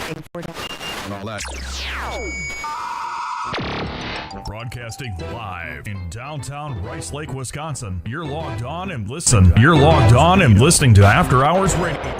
And all that. Broadcasting live in downtown Rice Lake, Wisconsin. You're logged on and listening to After Hours Radio.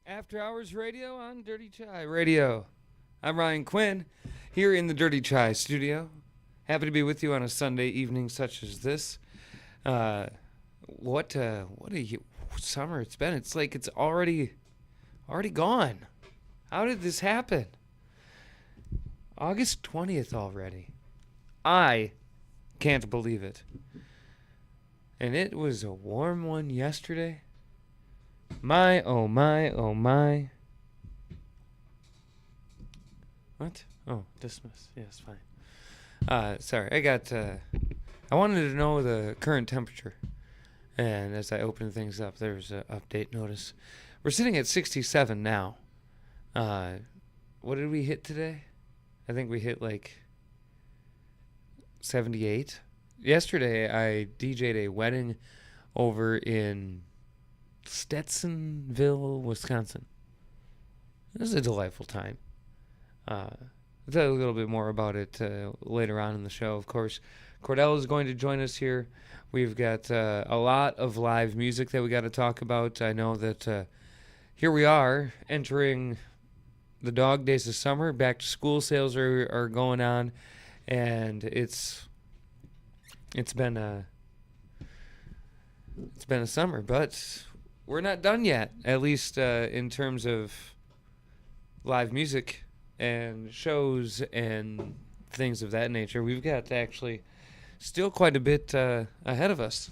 After Hours Radio on Dirty Chai Radio. I'm Ryan Quinn, here in the Dirty Chai studio. Happy to be with you on a Sunday evening such as this. What a summer it's been. It's like it's already gone. How did this happen? August 20th already. I can't believe it. And it was a warm one yesterday. My, oh my, oh my. What? Oh, dismiss. Yes, fine. Sorry, I wanted to know the current temperature. And as I opened things up, there's an update notice. We're sitting at 67 now. What did we hit today? I think we hit like 78. Yesterday, I DJ'd a wedding over in Stetsonville, Wisconsin. It was a delightful time. I'll tell you a little bit more about it later on in the show. Of course, Kordell is going to join us here. We've got a lot of live music that we got to talk about. I know that here we are entering the dog days of summer. Back to school sales are going on, and it's been a summer, but we're not done yet, at least in terms of live music and shows and things of that nature. We've got actually still quite a bit ahead of us.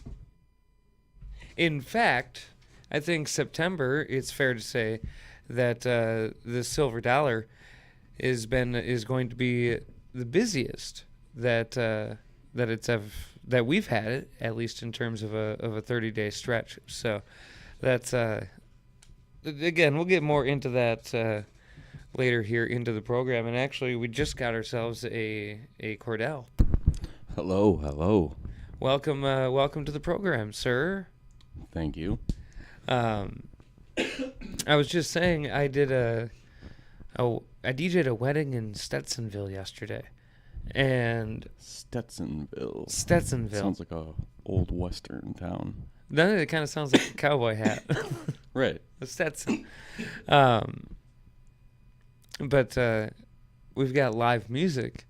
In fact, I think September, it's fair to say that the silver dollar is going to be the busiest that we've had it, at least in terms of a 30-day stretch. So that's again, we'll get more into that later here into the program. And actually, we just got ourselves a Kordell. Hello. Welcome to the program, sir. Thank you. I was just saying I DJ'd a wedding in Stetsonville yesterday, and Stetsonville. Sounds like a old western town. Then it kind of sounds like a cowboy hat. Right. A Stetson. But we've got live music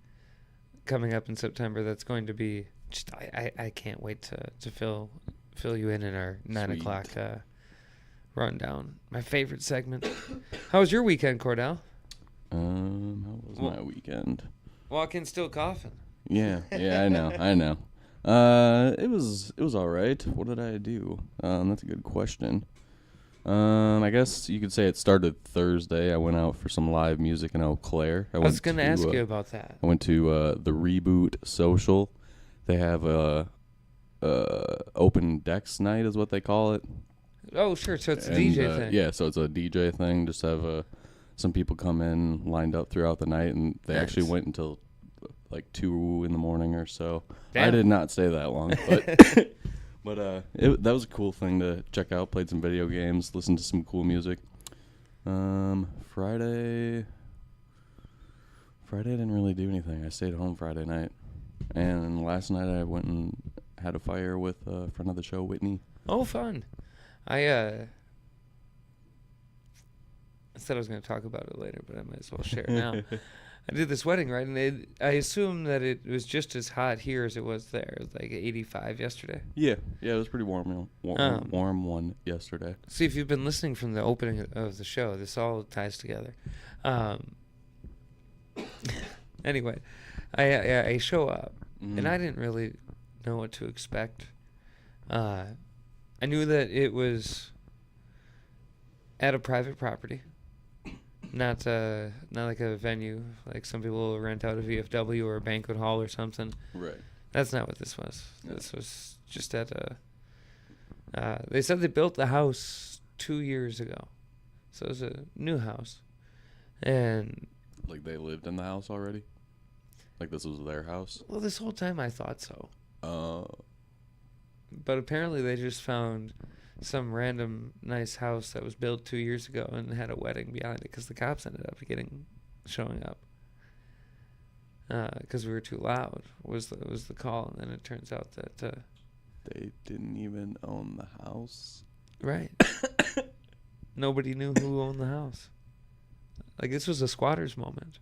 coming up in September. That's going to be just I can't wait to fill you in our 9 o'clock rundown. My favorite segment. How was your weekend, Kordell? How was my weekend? Walking still coughing. Yeah, I know. It was all right. What did I do? That's a good question. I guess you could say it started Thursday. I went out for some live music in Eau Claire. I was going to ask you about that. I went to the Reboot Social. They have a open decks night is what they call it. Oh, sure. So it's a DJ thing. Yeah, so it's a DJ thing. Just have some people come in lined up throughout the night, and they actually went until like 2 in the morning or so. Damn. I did not stay that long, but that was a cool thing to check out. Played some video games, listened to some cool music. Friday I didn't really do anything. I stayed home Friday night, and last night I went and had a fire with a friend of the show, Whitney. Oh, fun! I said I was going to talk about it later, but I might as well share it now. I did this wedding, right? And I assume that it was just as hot here as it was there. It was like 85 yesterday. Yeah, it was pretty warm one yesterday. See, if you've been listening from the opening of the show, this all ties together. Anyway, I show up, and I didn't really know what to expect. I knew that it was at a private property. Not like a venue, like some people will rent out a VFW or a banquet hall or something. Right. That's not what this was. Yeah. This was just at a... they said they built the house 2 years ago. So it was a new house. And... Like they lived in the house already? Like this was their house? Well, this whole time I thought so. But apparently they just found... some random nice house that was built 2 years ago and had a wedding behind it because the cops ended up showing up because we were too loud was the call, and then it turns out that they didn't even own the house. Right. Nobody knew who owned the house. Like, this was a squatter's moment.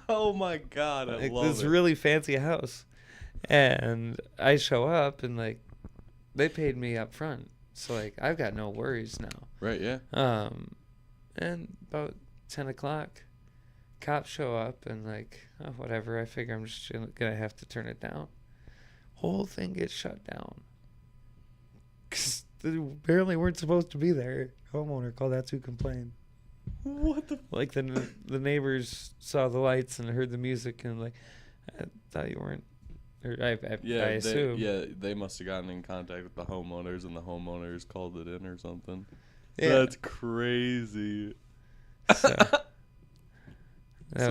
Oh my God, I love this it. Really fancy house. And I show up, and like, they paid me up front, so like I've got no worries now. Right, yeah. And about 10 o'clock, cops show up, and like, oh, whatever. I figure I'm just gonna have to turn it down. Whole thing gets shut down because they apparently weren't supposed to be there. Homeowner called, that's who complained. What the? Like the neighbors saw the lights and heard the music, and like, I thought you weren't. Or I assume. They must have gotten in contact with the homeowners, and the homeowners called it in or something. Yeah. That's crazy. So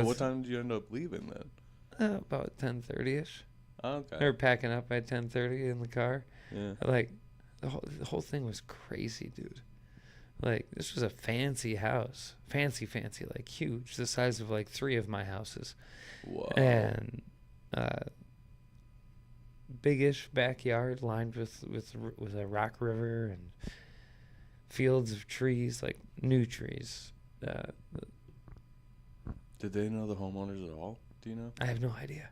what time did you end up leaving then? About 10:30ish. Okay. They were packing up by 10:30 in the car. Yeah. Like, the whole thing was crazy, dude. Like, this was a fancy house. Fancy, like huge. The size of like 3 of my houses. Whoa. And big-ish backyard lined with a rock river and fields of trees, like new trees. Did they know the homeowners at all? Do you know? I have no idea.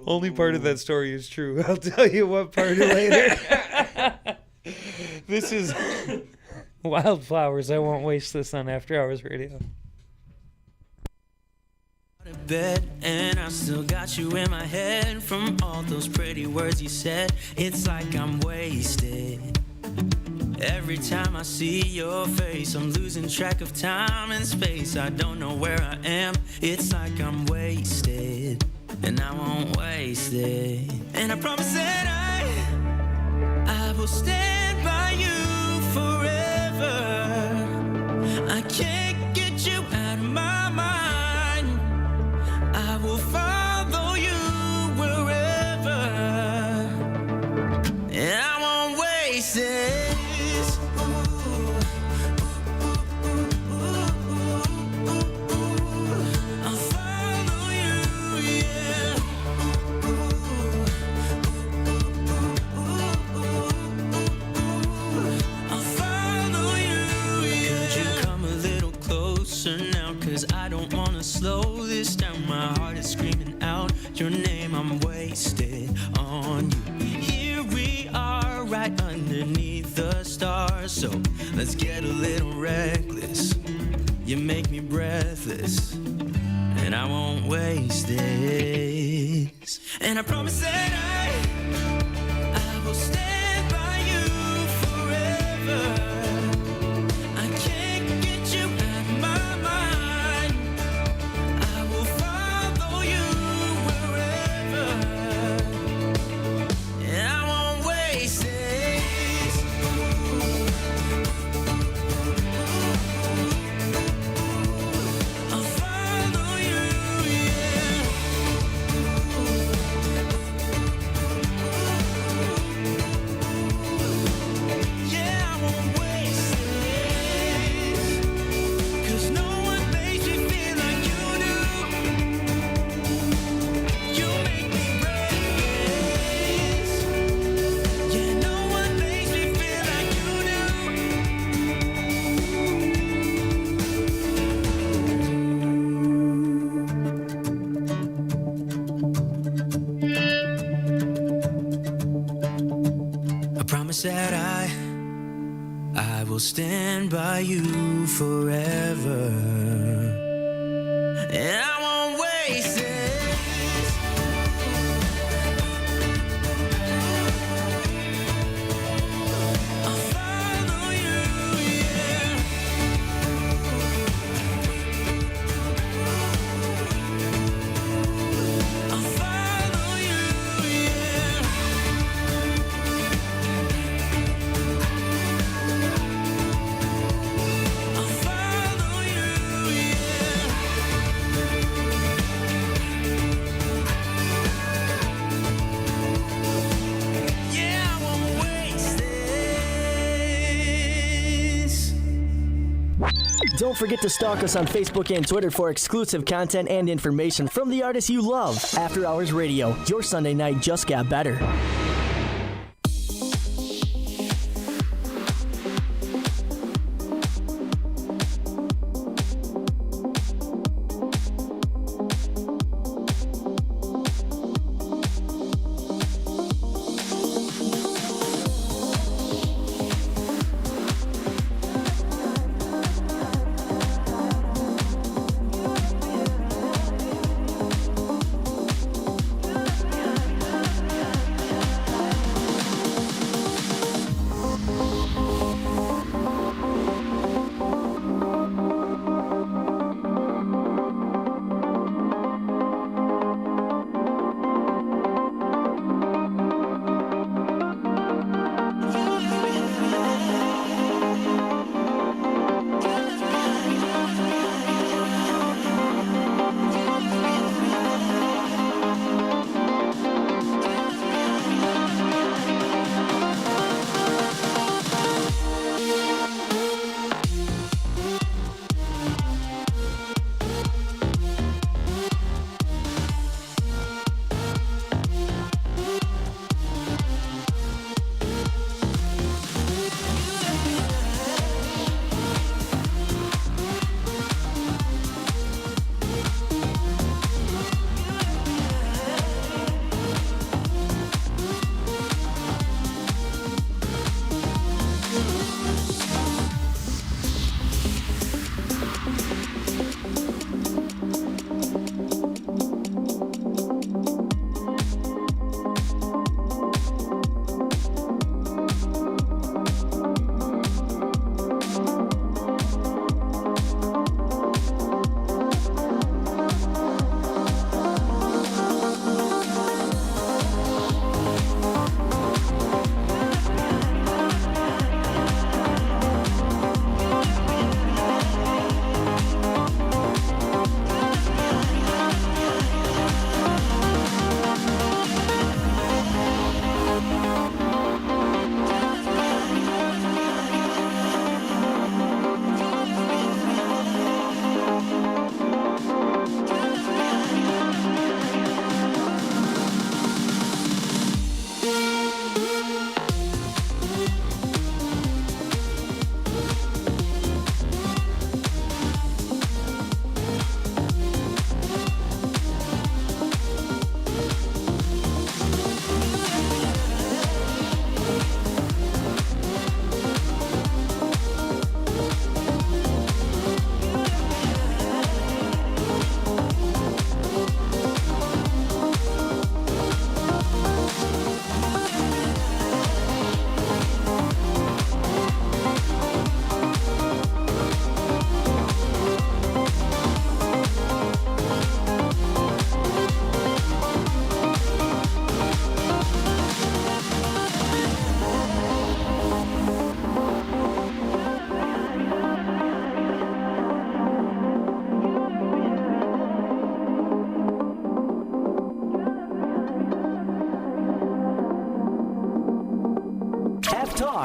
Only part of that story is true. I'll tell you what part later. This is Wildflowers. I won't waste this on After Hours Radio. Bed, and I still got you in my head from all those pretty words you said. It's like I'm wasted. Every time I see your face, I'm losing track of time and space. I don't know where I am. It's like I'm wasted, and I won't waste it. And I promise that I will stand by you forever. I can't get you out of my mind. I will follow you wherever, and I won't waste it. Now, 'cause I don't wanna slow this down. My heart is screaming out your name. I'm wasted on you. Here we are, right underneath the stars. So let's get a little reckless. You make me breathless, and I won't waste this. And I promise that I will stand by you forever. That I will stand by you forever, and I won't waste it. I'll follow you, yeah. I'll follow you, yeah. Don't forget to stalk us on Facebook and Twitter for exclusive content and information from the artists you love. After Hours Radio, your Sunday night just got better.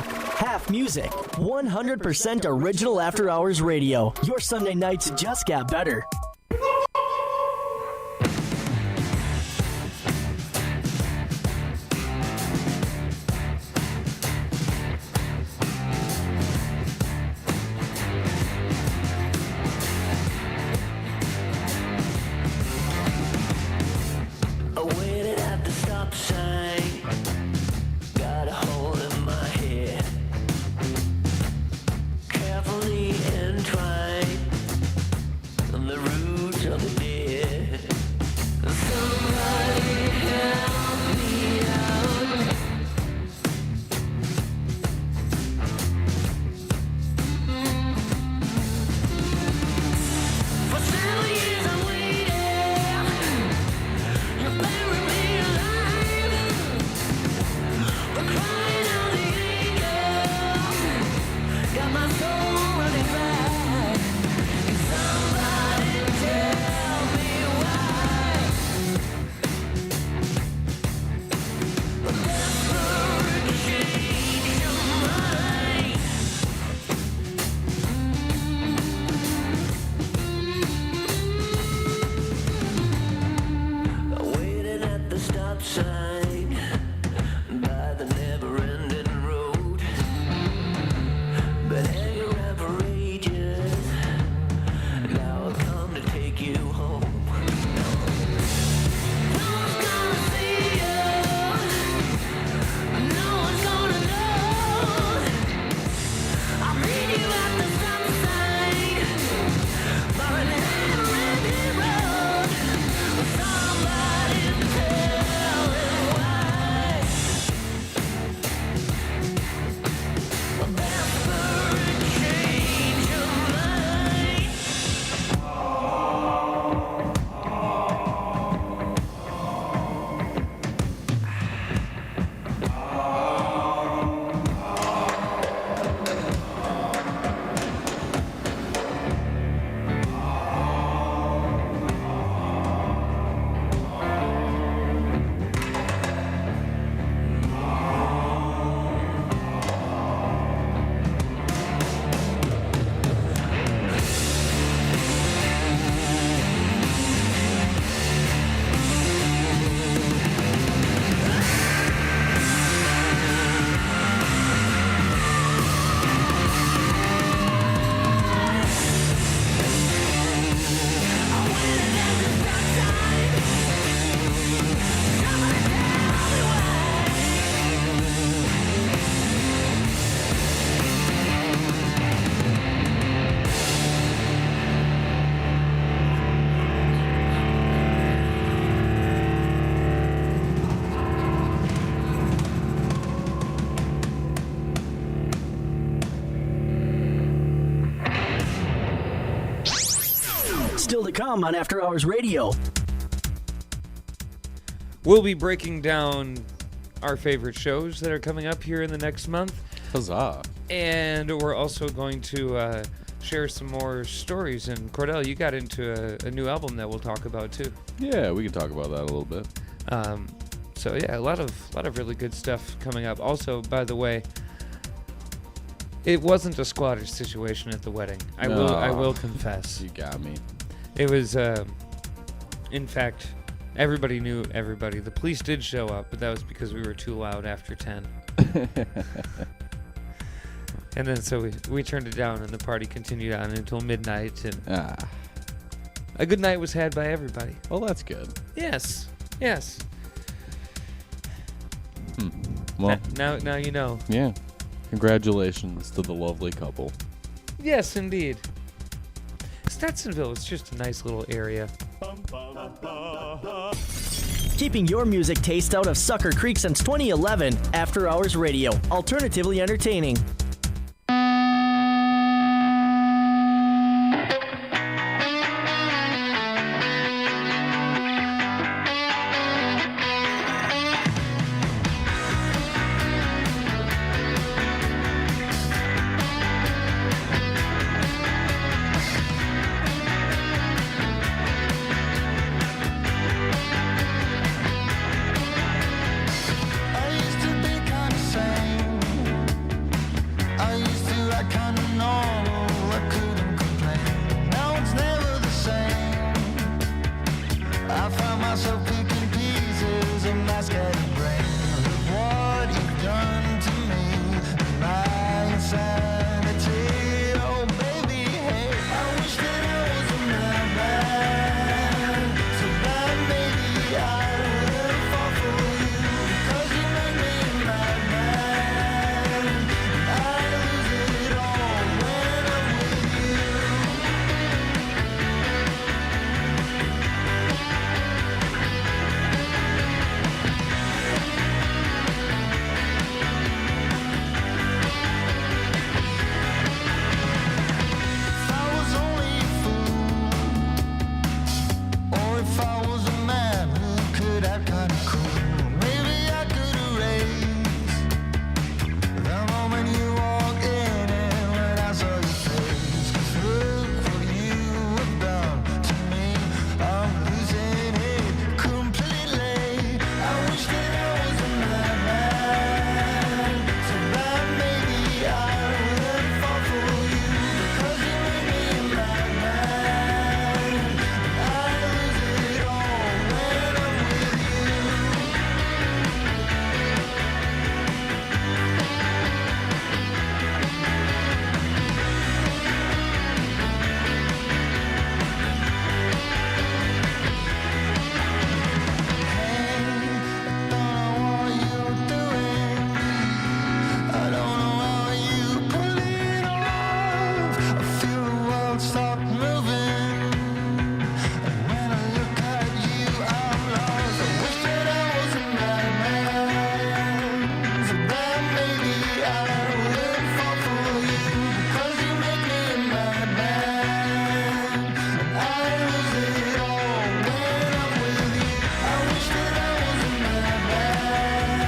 talk, half music. 100% original After Hours radio. Your Sunday nights just got better. Still to come on After Hours Radio. We'll be breaking down our favorite shows that are coming up here in the next month. Huzzah. And we're also going to share some more stories. And Kordell, you got into a new album that we'll talk about too. Yeah, we can talk about that a little bit. So yeah, a lot of really good stuff coming up. Also, by the way, it wasn't a squatter situation at the wedding. I will confess. You got me. It was, in fact, everybody knew everybody. The police did show up, but that was because we were too loud after 10. And then so we turned it down, and the party continued on until midnight. And a good night was had by everybody. Well, that's good. Yes. Well, now you know. Yeah. Congratulations to the lovely couple. Yes, indeed. Stetsonville is just a nice little area. Keeping your music taste out of Sucker Creek since 2011. After Hours Radio. Alternatively entertaining. myself picking pieces of my scattered brain. Look what you've done to me, my insanity. Oh baby, hey, I wish that I was a madman, so bad maybe I wouldn't fall for you, because you make me a madman, and I lose it all when I'm with you. If I was only a fool, or if I was a man who could act kinda cool, maybe I could erase the moment you walked in and when I saw your face. 'Cause look what you have done to me, I'm losing it completely. I wish that I was a madman, so bad maybe I wouldn't fall for you, because you make me a madman, and I lose it all when I'm with you. Stop moving, and when I look at you, I'm lost. I wish that I was a madman, so that maybe I wouldn't fall for you, because you make me a madman, and I lose it all when I'm with you. I wish that I was a madman,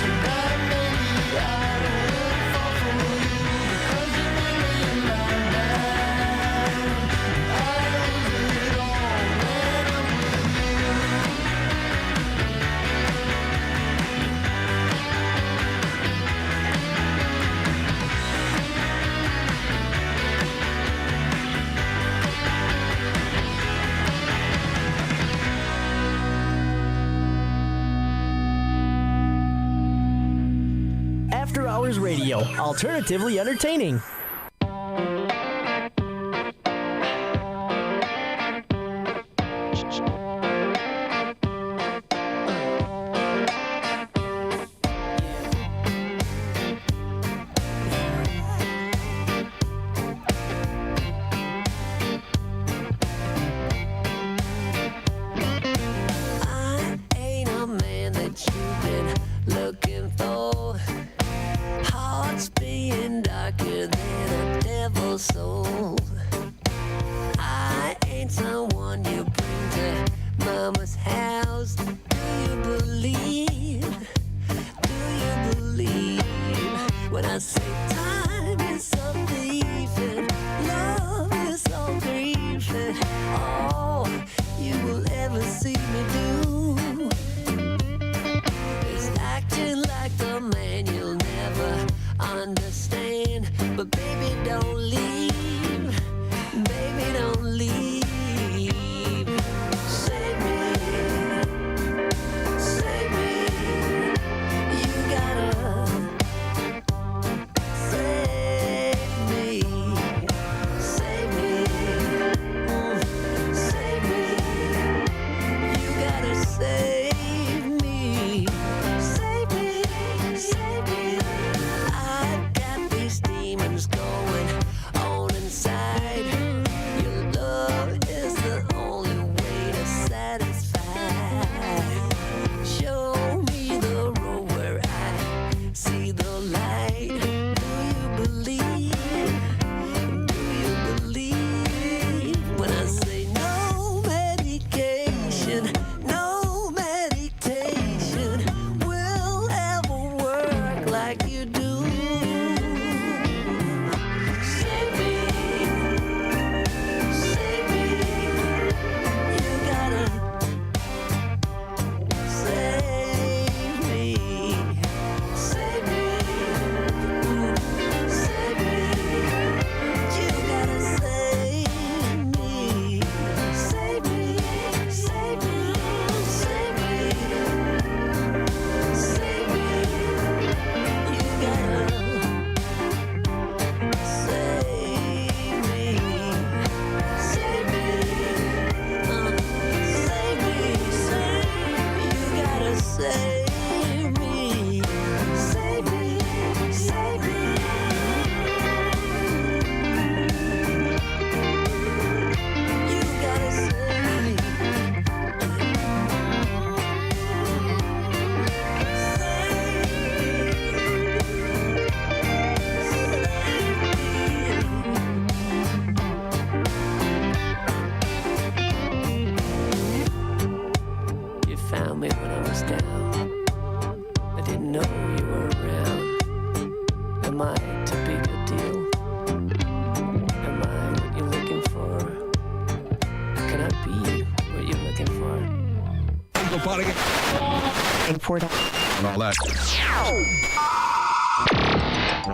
so that maybe I wouldn't fall for you, because you make me a madman, and I lose it all when I'm with you. After Hours Radio, alternatively entertaining. I ain't a man that you've been looking for. Hearts being darker than Eagle Party and all that.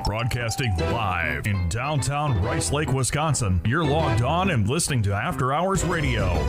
Broadcasting live in downtown Rice Lake, Wisconsin. You're logged on and listening to After Hours Radio.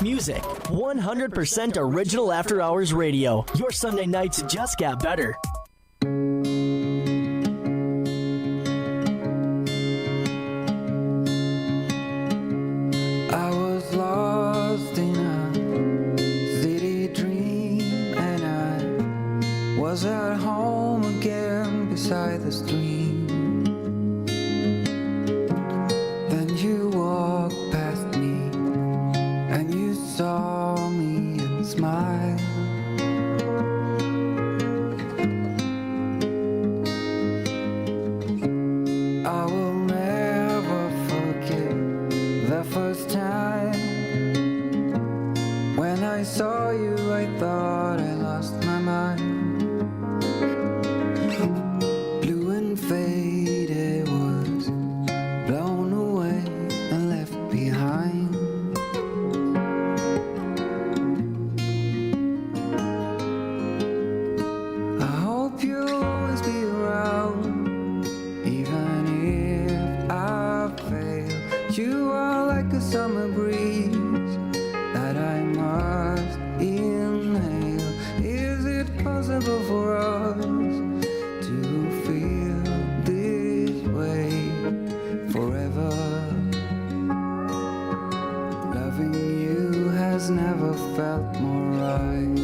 Music, 100% original After Hours Radio. Your Sunday nights just got better. I was lost in a city was at home again beside the stream. Then you walked past me and you saw me and smiled. I will never forget the first time when I saw you. I thought I lost my mind. Blue and faded was blown away and left behind. I hope you'll always be around, even if I fail. You are like a summer breeze that I must inhale. Is it possible for us to feel this way forever? Loving you has never felt more right.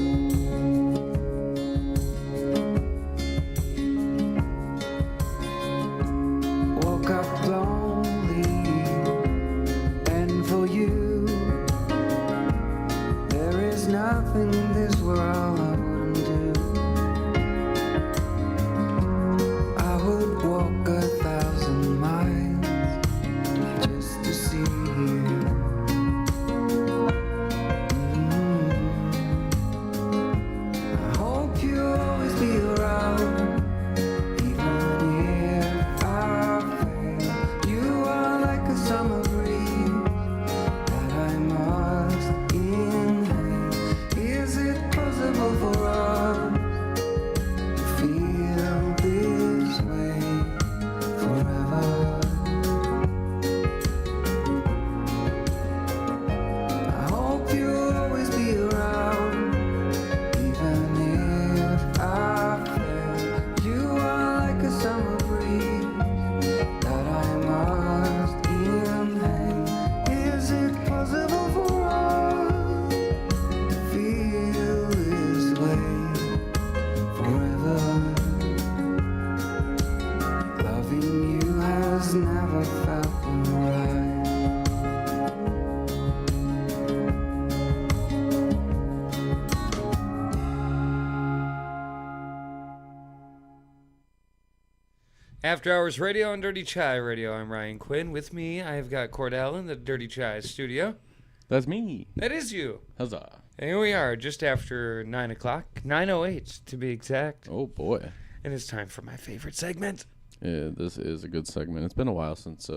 Woke up lonely, and for you there is nothing in this world I wouldn't do. I would walk 1,000 miles just to see you. I hope you'll always be around, even if I fail. You are like a summer breeze that I must inhale. Is it possible for us to feel this way forever? I hope you'll always be around, even if I fail. You are like a summer breeze that I must inhale. Is it possible for us to feel this way forever? Loving you has never felt right. After Hours Radio and Dirty Chai Radio. I'm Ryan Quinn. With me, I've got Kordell in the Dirty Chai studio. That's me. That is you. Huzzah. And here we are, just after 9 o'clock. 9:08 to be exact. Oh, boy. And it's time for my favorite segment. Yeah, this is a good segment. It's been a while since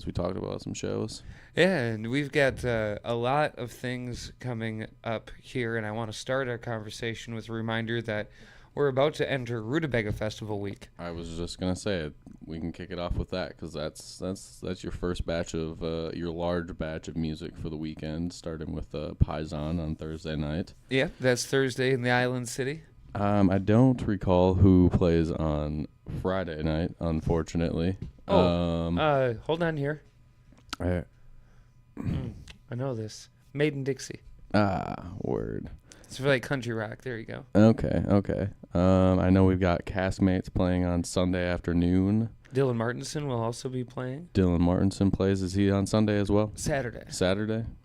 we talked about some shows. Yeah, and we've got a lot of things coming up here, and I want to start our conversation with a reminder that we're about to enter Rutabaga Festival week. I was just gonna say we can kick it off with that because that's your first batch of your large batch of music for the weekend, starting with Paisan on Thursday night. Yeah, that's Thursday in the Island City. I don't recall who plays on Friday night, unfortunately. Hold on here. I know this. Made in Dixie. Word. It's for like country rock. There you go. Okay. I know we've got Castmates playing on Sunday afternoon. Dylan Martinson will also be playing. Dylan Martinson plays. Is he on Sunday as well? Saturday.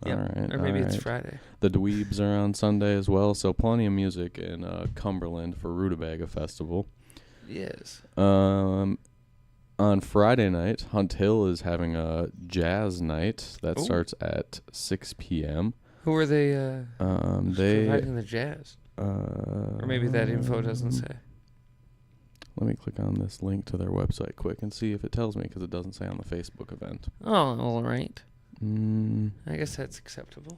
All right. Or maybe it's Friday. The Dweebs are on Sunday as well, so plenty of music in Cumberland for Rutabaga Festival. Yes. On Friday night, Hunt Hill is having a jazz night that starts at 6 p.m. Who are they they providing the jazz? Or maybe that info doesn't say. Let me click on this link to their website quick and see if it tells me, because it doesn't say on the Facebook event. Oh, all right. I guess that's acceptable.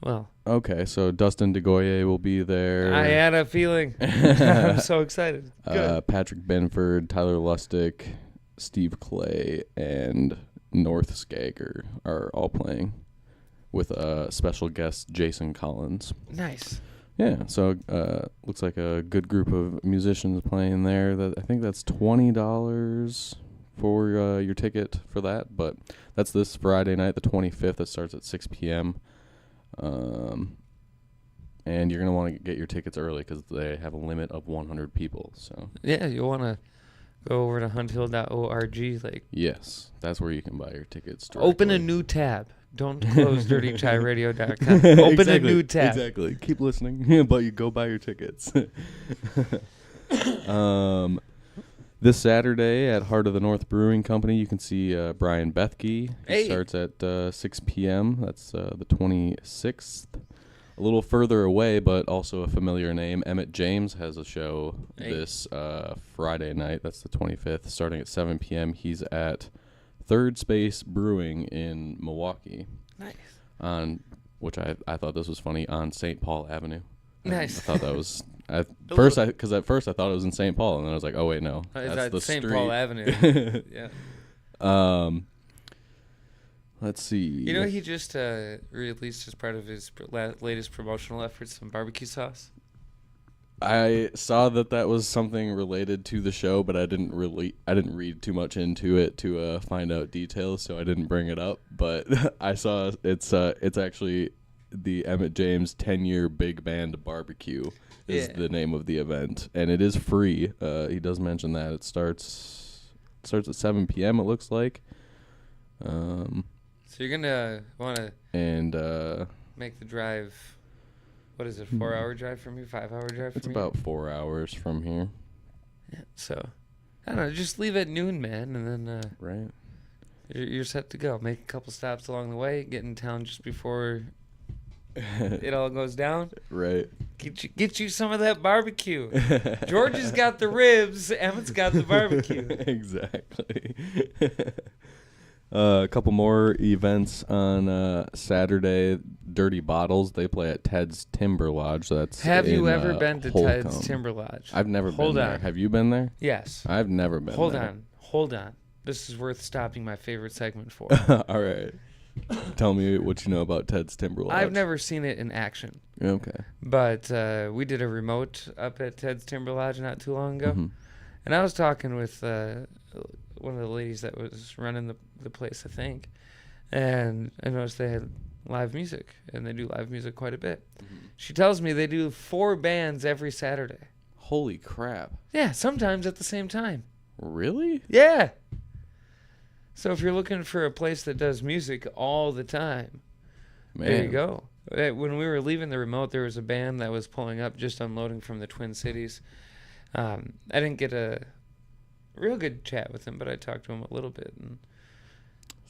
Well. Okay, so Dustin DeGoye will be there. I had a feeling. I'm so excited. Good. Patrick Benford, Tyler Lustig, Steve Clay, and North Skager are all playing with special guest Jason Collins. Nice. Yeah, so looks like a good group of musicians playing there. I think that's $20 for your ticket for that, but that's this Friday night, the 25th. It starts at 6 p.m. And you're going to want to get your tickets early because they have a limit of 100 people. So Yeah, you'll want to go over to hunthill.org. Like, yes, that's where you can buy your tickets. open a directly. new tab. Don't close dirtychiradio.com. Open a new tab. Exactly. Keep listening, but you go buy your tickets. This Saturday at Heart of the North Brewing Company, you can see Brian Bethke. Hey. It starts at 6 p.m. That's the 26th. A little further away, but also a familiar name. Emmett James has a show this Friday night. That's the 25th, starting at 7 p.m. He's at Third Space Brewing in Milwaukee. Nice. On which I thought this was funny, on St. Paul Avenue. Nice. I thought that was because at first I thought it was in St. Paul, and then I was like, oh wait, no, Is that's that the St. street. Paul Avenue? Yeah. Let's see. You know, he just released as part of his latest promotional efforts some barbecue sauce. I saw that was something related to the show, but I didn't read too much into it to find out details, so I didn't bring it up. But I saw it's actually the Emmett James 10-year big band barbecue is the name of the event, and it is free. He does mention that it starts at 7 p.m. It looks like. So you're gonna want to make the drive. What is it? 4-hour drive from here? 5-hour drive from It's here? about 4 hours from here. Yeah. So I don't know. Just leave at noon, man, and then Right. you're set to go. Make a couple stops along the way. Get in town just before it all goes down. Right. Get you some of that barbecue. George's got the ribs. Emmett's got the barbecue. Exactly. A couple more events on Saturday. Dirty Bottles. They play at Ted's Timber Lodge. So that's Have you in, ever been to Holcomb. Ted's Timber Lodge? I've never Hold been on. there. Have you been there? Yes. I've never been there. Hold on. This is worth stopping my favorite segment for. All right. Tell me what you know about Ted's Timber Lodge. I've never seen it in action. Okay. But we did a remote up at Ted's Timber Lodge not too long ago. Mhm. And I was talking with one of the ladies that was running the place, I think. And I noticed they had live music, and they do live music quite a bit. Mm-hmm. She tells me they do 4 bands every Saturday. Holy crap. Yeah, sometimes at the same time. Really? Yeah. So if you're looking for a place that does music all the time, there you go. When we were leaving the remote, there was a band that was pulling up, just unloading from the Twin Cities. I didn't get a real good chat with him, but I talked to him a little bit. And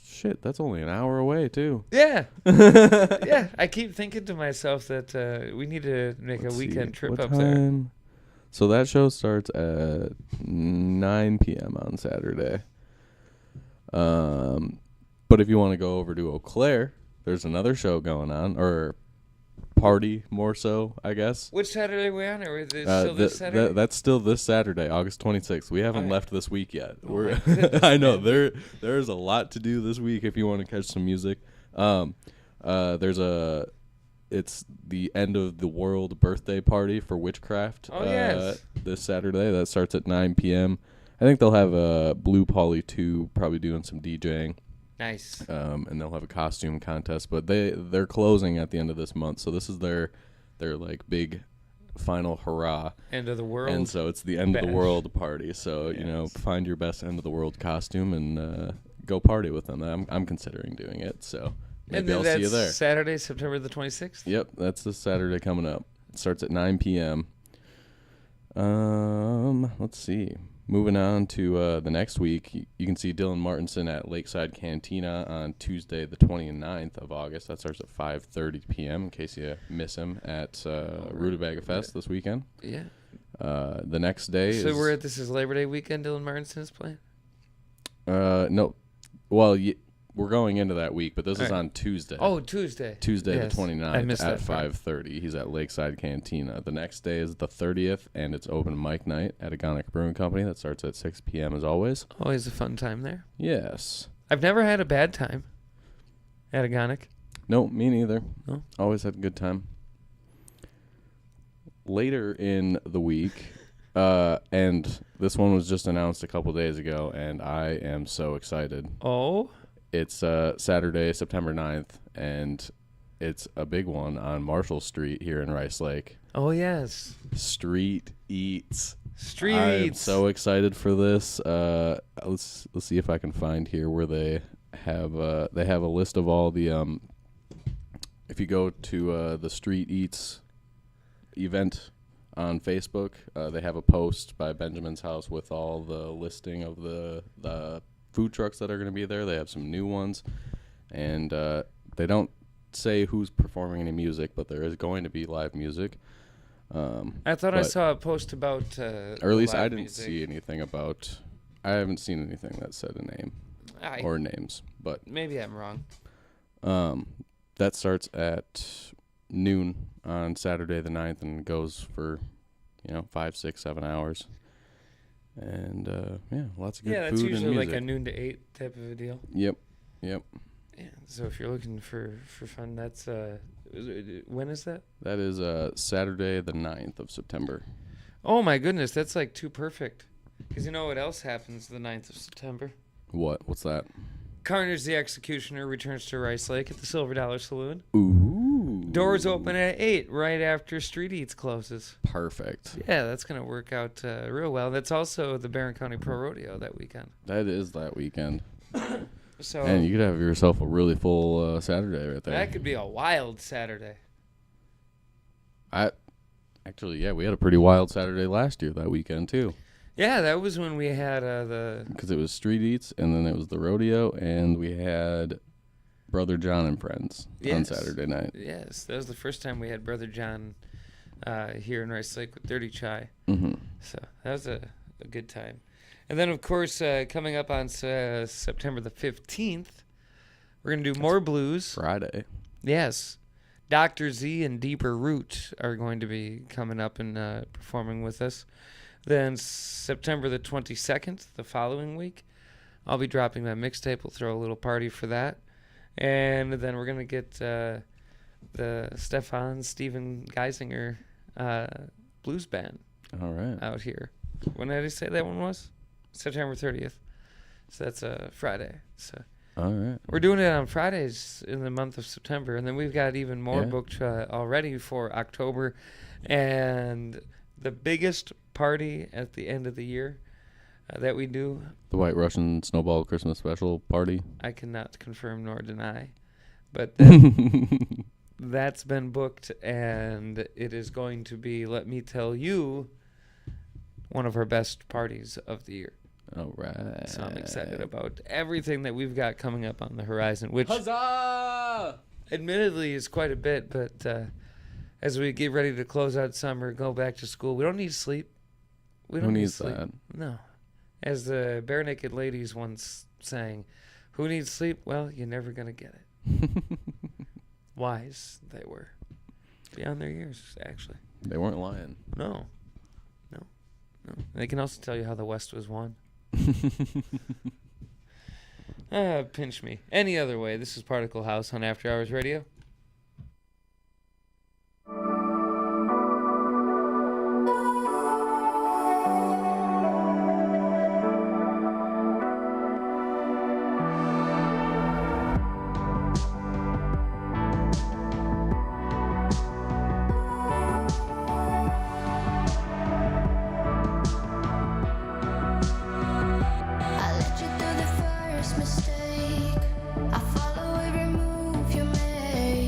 Shit, that's only an hour away, too. yeah. Yeah, I keep thinking to myself that we need to make Let's a see, weekend trip what up there. time? So that show starts at 9 p.m. on Saturday. But if you want to go over to Eau Claire, there's another show going on, or party more so, I guess. Which Saturday are we on? Or is it still this Saturday? That's still this Saturday, August 26th. We haven't Okay. left this week yet. Oh my goodness, I know man. there's a lot to do this week if you want to catch some music. It's the end of the world birthday party for Witchcraft. Oh, yes. This Saturday that starts at 9 p.m. I think they'll have Blue Polly 2 probably doing some DJing. Nice. And they'll have a costume contest, but they're closing at the end of this month, so this is their like big final hurrah. End of the world. And so it's the end of the bash. world party. So you know, Yes. find your best end of the world costume and go party with them. I'm considering doing it, so maybe I'll see you there. Saturday, September the 26th? Yep, that's this Saturday coming up. It starts at 9 p.m. Let's see. Moving on to the next week, you can see Dylan Martinson at Lakeside Cantina on Tuesday, the 29th of August. That starts at 5:30 p.m. in case you miss him at Rutabaga Fest this weekend. Yeah. The next day So is... this is Labor Day weekend Dylan Martinson is playing? No. Well, we're going into that week, but this is All right. on Tuesday. Oh, Tuesday. Tuesday Yes. the I 29th missed at that part. 5:30. He's at Lakeside Cantina. The next day is the 30th, and it's open mic night at Agonic Brewing Company. That starts at 6 p.m. as always. Always a fun time there. Yes. I've never had a bad time at Agonic. No, me neither. No? Always had a good time. Later in the week, and this one was just announced a couple days ago, and I am so excited. Oh? It's Saturday, September 9th, and it's a big one on Marshall Street here in Rice Lake. Oh, yes. Street Eats. Street I'm Eats. so excited for this. Let's see if I can find here where they have a list of all the if you go to the Street Eats event on Facebook, they have a post by Benjamin's house with all the listing of the food trucks that are going to be there. They have some new ones, and they don't say who's performing any music, but there is going to be live music. I thought I saw a post about or at least I didn't music. see anything about. I haven't seen anything that said a name or names, but Maybe I'm wrong. that starts at noon on Saturday the 9th and goes for 5, 6, 7 hours. And lots of good Yeah, that's food usually and like music. a noon to 8 type of a deal. Yep. Yeah, so if you're looking for fun, that's when is that? That is Saturday the 9th of September. Oh my goodness, that's like too perfect. Because you know what else happens the 9th of September? What's that? Carnage the Executioner returns to Rice Lake at the Silver Dollar Saloon. Ooh. Doors open at 8 right after Street Eats closes. Perfect. Yeah, that's going to work out real well. That's also the Barron County Pro Rodeo that weekend. That is that weekend. So And you could have yourself a really full Saturday right there. that could be a wild Saturday. Actually, we had a pretty wild Saturday last year that weekend too. Yeah, that was when we had the... Because it was Street Eats, and then it was the rodeo, and we had Brother John and Friends on Saturday night. Yes, that was the first time we had Brother John here in Rice Lake with Dirty Chai. Mm-hmm. So that was a good time. And then, of course, coming up on September the 15th, we're going to do more blues. Friday. Yes. Dr. Z and Deeper Root are going to be coming up and performing with us. Then September the 22nd, the following week, I'll be dropping my mixtape. We'll throw a little party for that. And then we're going to get the Steven Geisinger blues band All right. out here. When did I say that one was? September 30th. So that's a Friday. So All right. we're doing it on Fridays in the month of September. And then we've got even more Yeah. booked already for October. And the biggest party at the end of the year that we do, The White Russian Snowball Christmas Special Party. I cannot confirm nor deny. But All that's been booked, and it is going to be, let me tell you, one of our best parties of the year. right. So I'm excited about everything that we've got coming up on the horizon, which Huzzah! admittedly is quite a bit, but as we get ready to close out summer, go back to school, we don't need sleep. We Who don't need needs sleep. that? No. As the Bare Naked Ladies once sang, who needs sleep? Well, you're never going to get it. Wise they were. Beyond their years, actually. They weren't lying. No. They can also tell you how the West was won. Pinch me. Any other way, this is Particle House on After Hours Radio. I let you through the first mistake. I follow every move you make.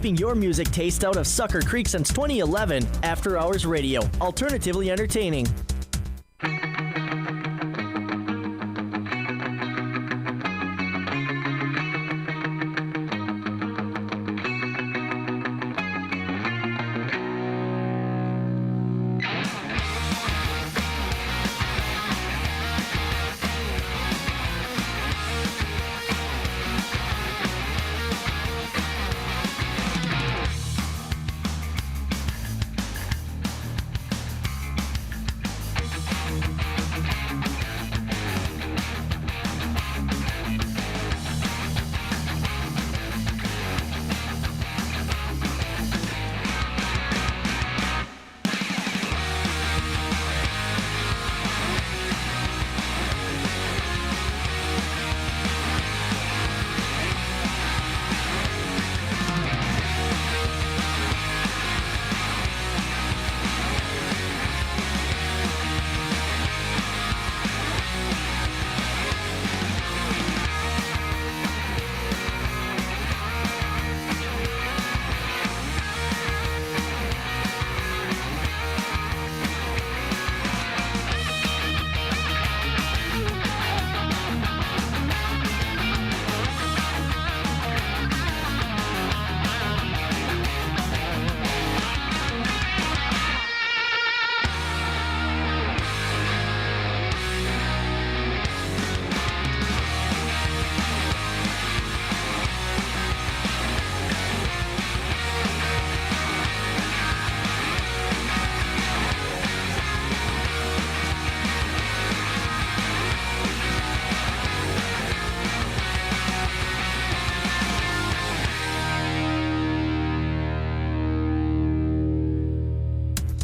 keeping your music taste out of Sucker Creek since 2011. After Hours Radio, alternatively entertaining.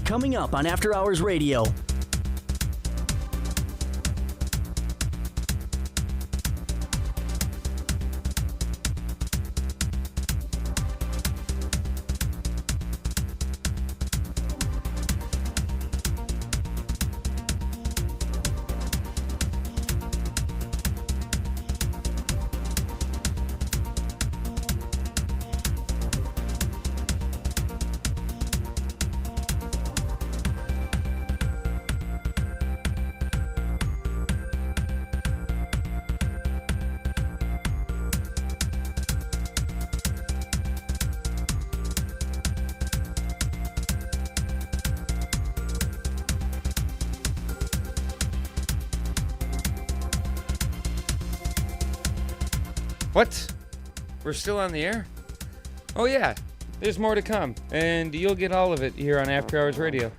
Coming up on After Hours Radio. What? We're still on the air? Oh yeah, there's more to come, and you'll get all of it here on After Hours Radio.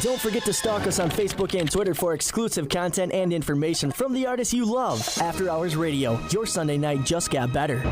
Don't forget to stalk us on Facebook and Twitter for exclusive content and information from the artists you love. After Hours Radio, your Sunday night just got better.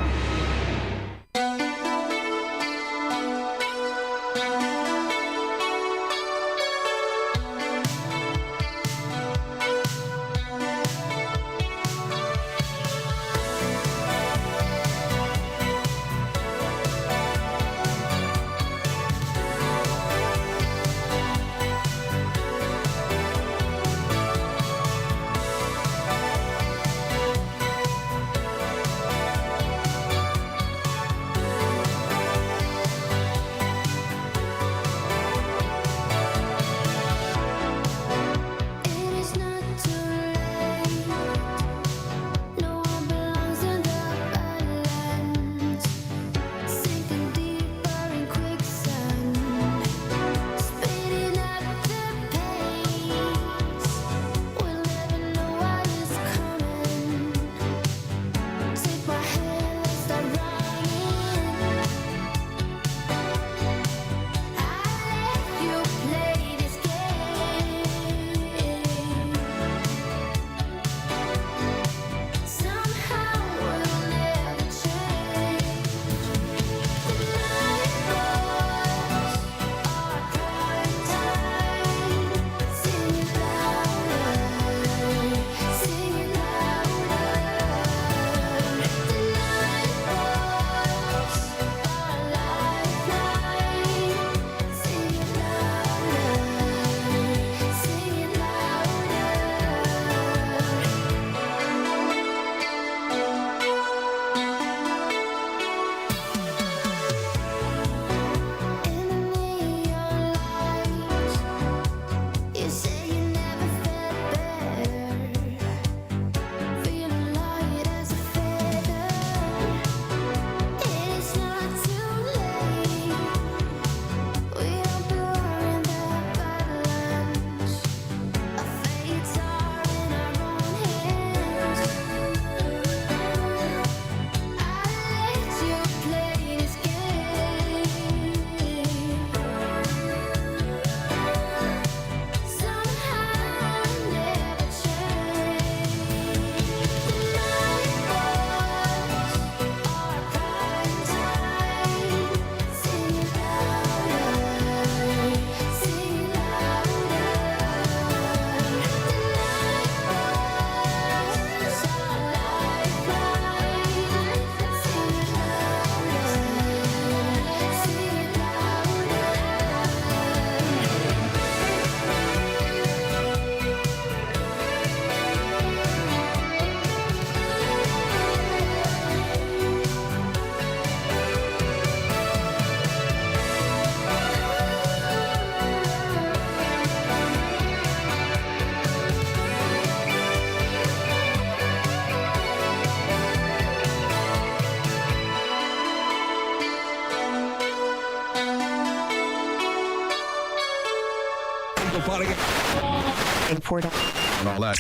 And all that.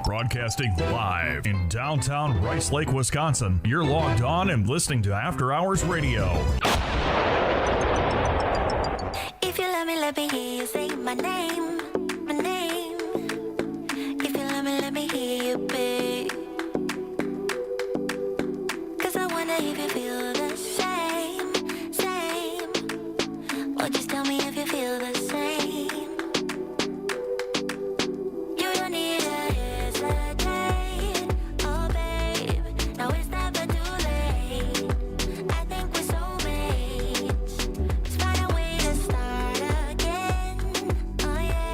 Broadcasting live in downtown Rice Lake, Wisconsin. You're logged on and listening to After Hours Radio. If you let me hear you say my name, my name. If you let me hear you, babe. 'Cause I wonder if you feel the same, same. Or just tell me if you feel the same. You don't need to hesitate, oh babe. Now it's never too late. I think we're soulmates. Let's find a way to start again, oh yeah.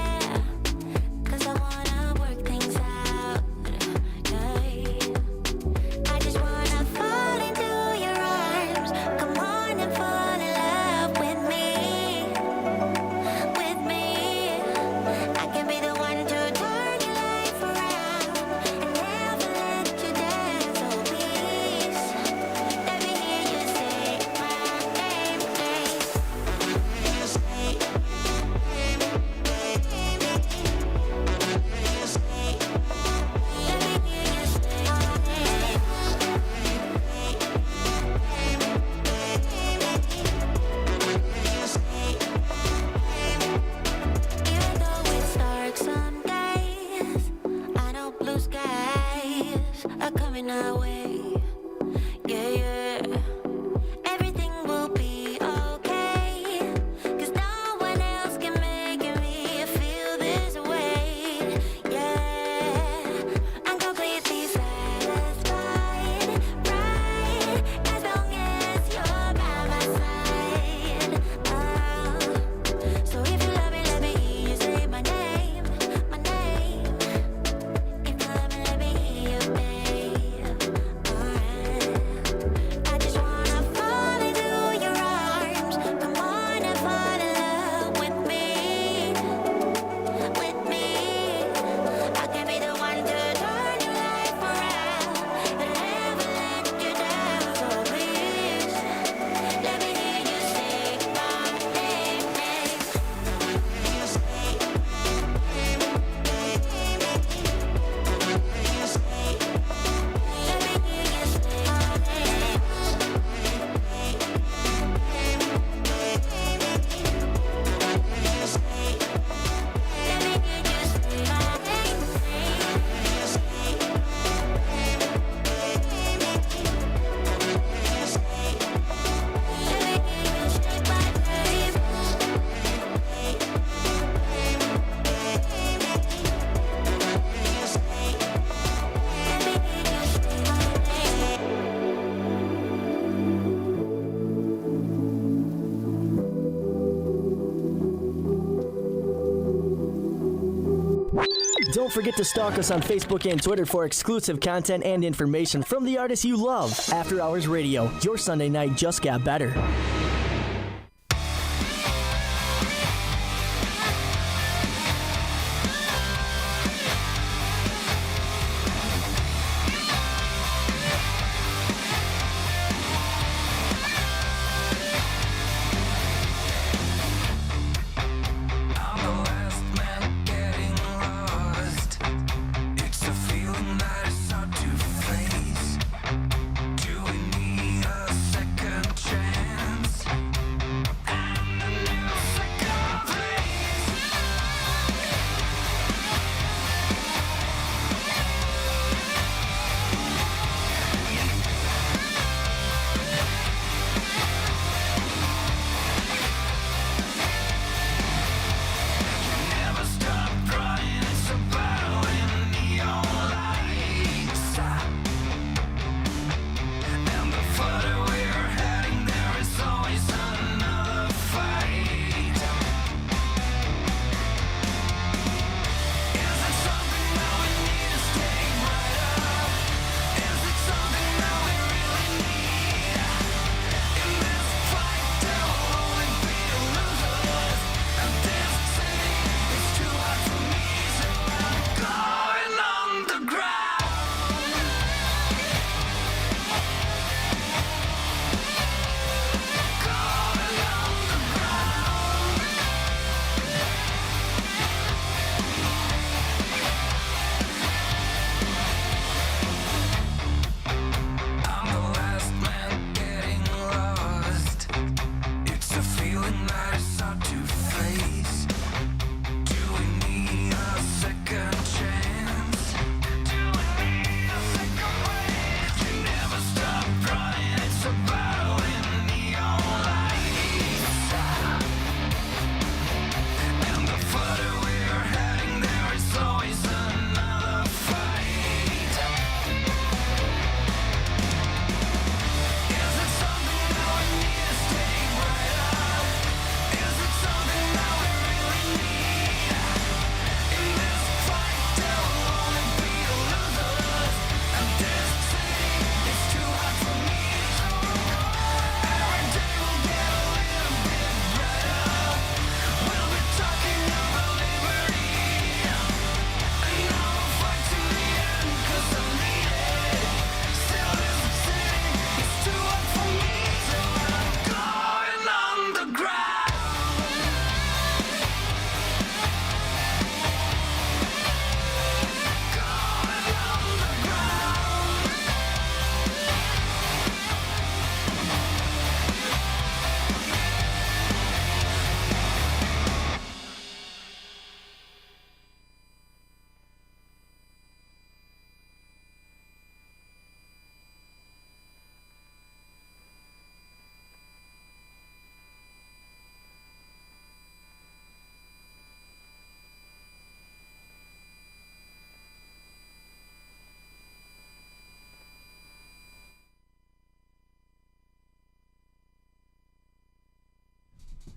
Don't forget to stalk us on Facebook and Twitter for exclusive content and information from the artists you love. After Hours Radio, your Sunday night just got better.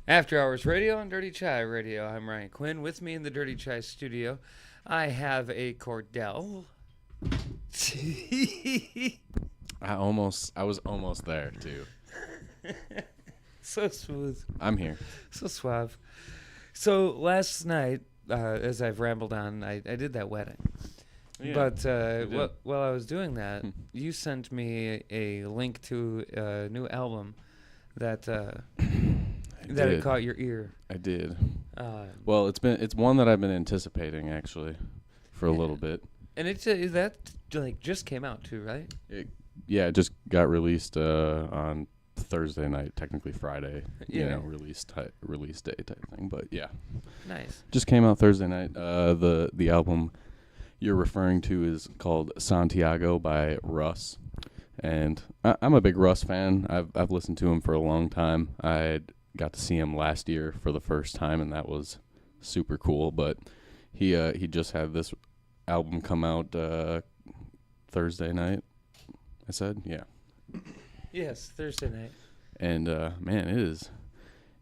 After Hours Radio on Dirty Chai Radio. I'm Ryan Quinn. With me in the Dirty Chai studio, I have a Kordell. I was almost there too. So smooth. I'm here. So suave. So last night, as I've rambled on, I did that wedding. Yeah, but while I was doing that, you sent me a link to a new album that it caught your ear. I did. Well, it's one that I've been anticipating actually for a little bit. And that just came out too, right? It just got released on Thursday night, technically Friday. Yeah. Release day type thing. But yeah. Nice. Just came out Thursday night. The album you're referring to is called Santiago by Russ. And I'm a big Russ fan. I've listened to him for a long time. I got to see him last year for the first time, and that was super cool. But he just had this album come out Thursday night. I said, yeah. Yes, Thursday night. And man,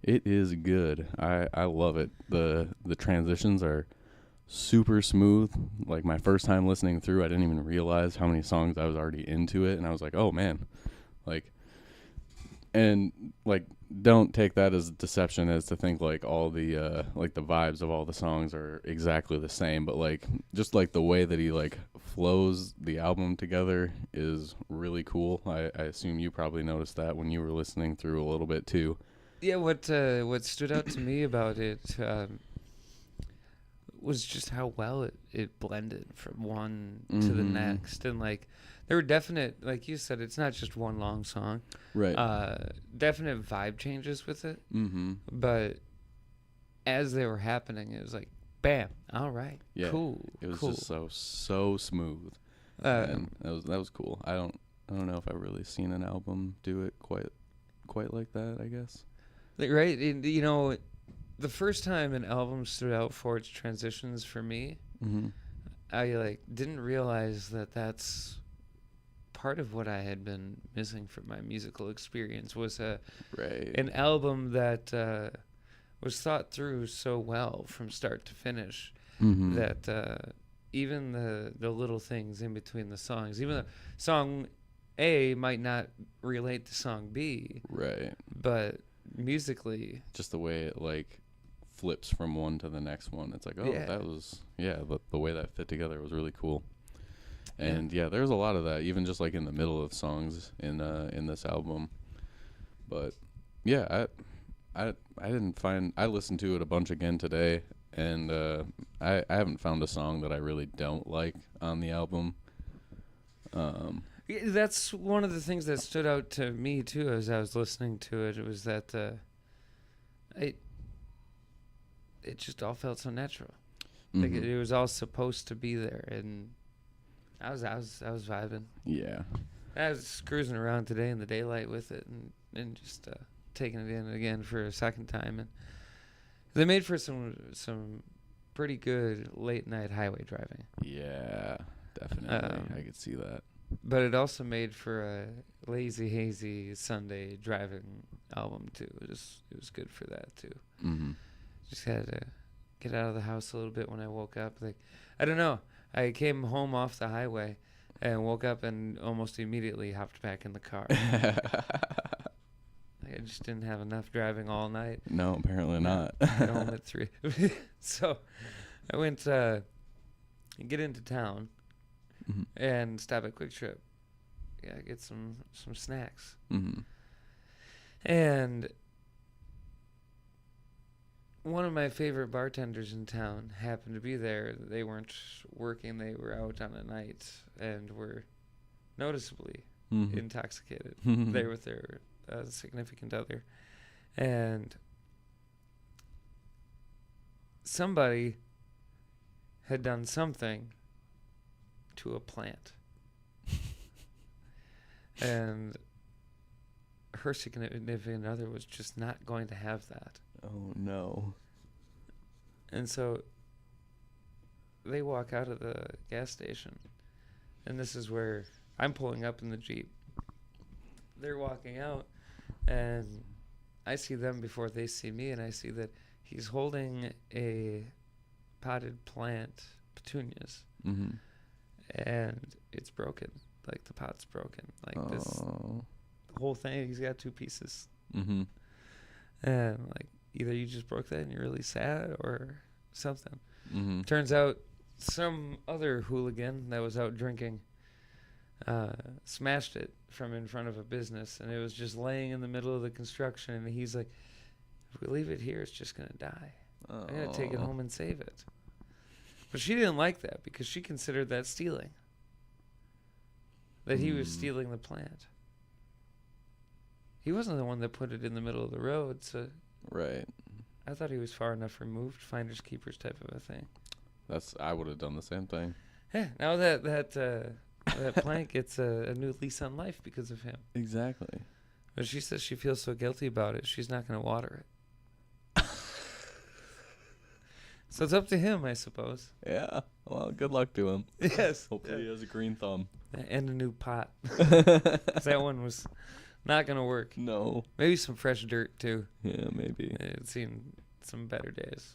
it is good. I love it. The transitions are super smooth. Like my first time listening through, I didn't even realize how many songs I was already into it, and I was like, oh man, like, and like, don't take that as deception as to think like all the like the vibes of all the songs are exactly the same, but like just like the way that he like flows the album together is really cool. I assume you probably noticed that when you were listening through a little bit too. Yeah, what stood out to me about it was just how well it blended from one to the next. And like there were definite, like you said, it's not just one long song. Right. Definite vibe changes with it. But as they were happening, it was like, bam, all right, Yeah. cool. It was cool. just so smooth. And that was cool. I don't know if I've really seen an album do it quite like that, I guess. Like, right? And, you know, the first time an album stood out for its transitions for me, I like didn't realize that that's part of what I had been missing from my musical experience was an album that was thought through so well from start to finish that even the little things in between the songs, even though song A might not relate to song B, Right. but musically, just the way it like flips from one to the next one, it's like, oh, Yeah. that was the way that fit together was really cool. And yeah, there's a lot of that, even just like in the middle of songs in this album. But yeah, I listened to it a bunch again today, and I haven't found a song that I really don't like on the album. Yeah, that's one of the things that stood out to me too as I was listening to it. It was that it just all felt so natural. Like it was all supposed to be there, and I was vibing. Yeah. I was cruising around today in the daylight with it, and just taking it in again for a second time, and they made for some pretty good late night highway driving. Yeah, definitely. I could see that. But it also made for a lazy, hazy Sunday driving album too. It was good for that too. Just had to get out of the house a little bit when I woke up. Like, I don't know. I came home off the highway and woke up and almost immediately hopped back in the car. I just didn't have enough driving all night. No, apparently not. Got home at 3. So I went get into town and stop at Quick Trip. Yeah, get some snacks. And one of my favorite bartenders in town happened to be there. They weren't working. They were out on a night and were noticeably intoxicated. They were with their significant other. And somebody had done something to a plant. And her significant other was just not going to have that. Oh, no. And so they walk out of the gas station. And this is where I'm pulling up in the Jeep. They're walking out, and I see them before they see me, and I see that he's holding a potted plant, petunias, and it's broken. Like, the pot's broken. Like, this the whole thing, he's got 2 pieces. And, like, either you just broke that and you're really sad or something. Turns out some other hooligan that was out drinking smashed it from in front of a business, and it was just laying in the middle of the construction, and he's like, if we leave it here, it's just going to die. I got to take it home and save it. But she didn't like that because she considered that stealing. That he was stealing the plant. He wasn't the one that put it in the middle of the road, so Right. I thought he was far enough removed, finders keepers type of a thing. I would have done the same thing. Yeah, now that plant gets a new lease on life because of him. Exactly. But she says she feels so guilty about it, she's not going to water it. So it's up to him, I suppose. Yeah. Well, good luck to him. Yes. Hopefully he has a green thumb. And a new pot. 'Cause that one was not going to work. No. Maybe some fresh dirt, too. Yeah, maybe. It's seen some better days.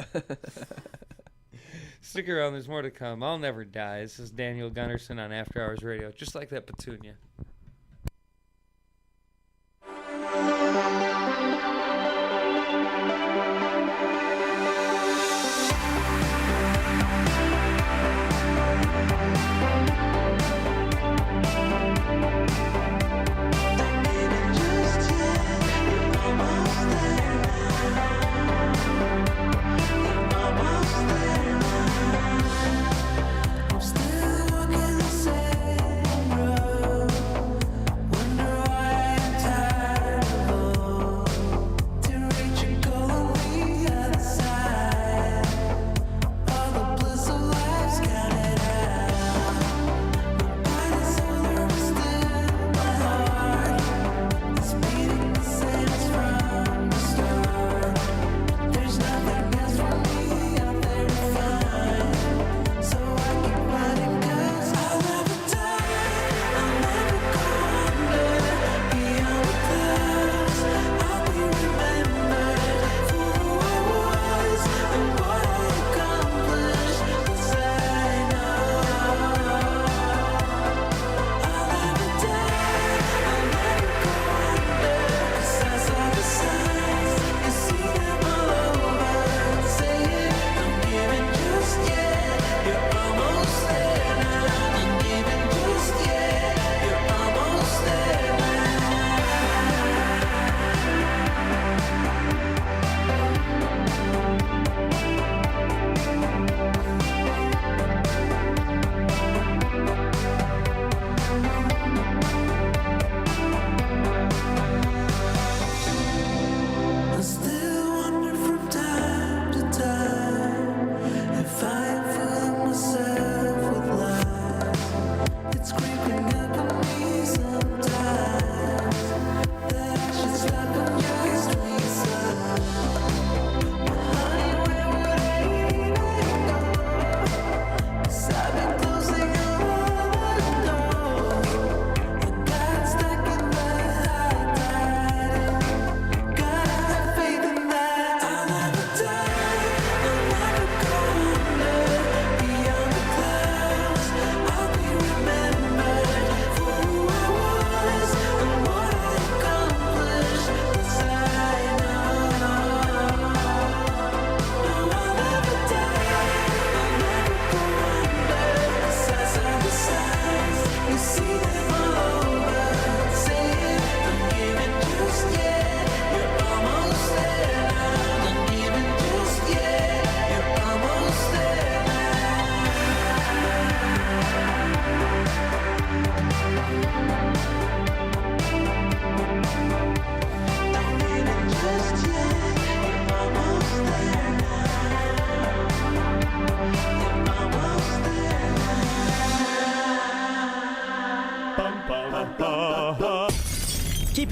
Stick around, there's more to come. I'll never die. This is Daniel Gunnarsson on After Hours Radio, just like that petunia.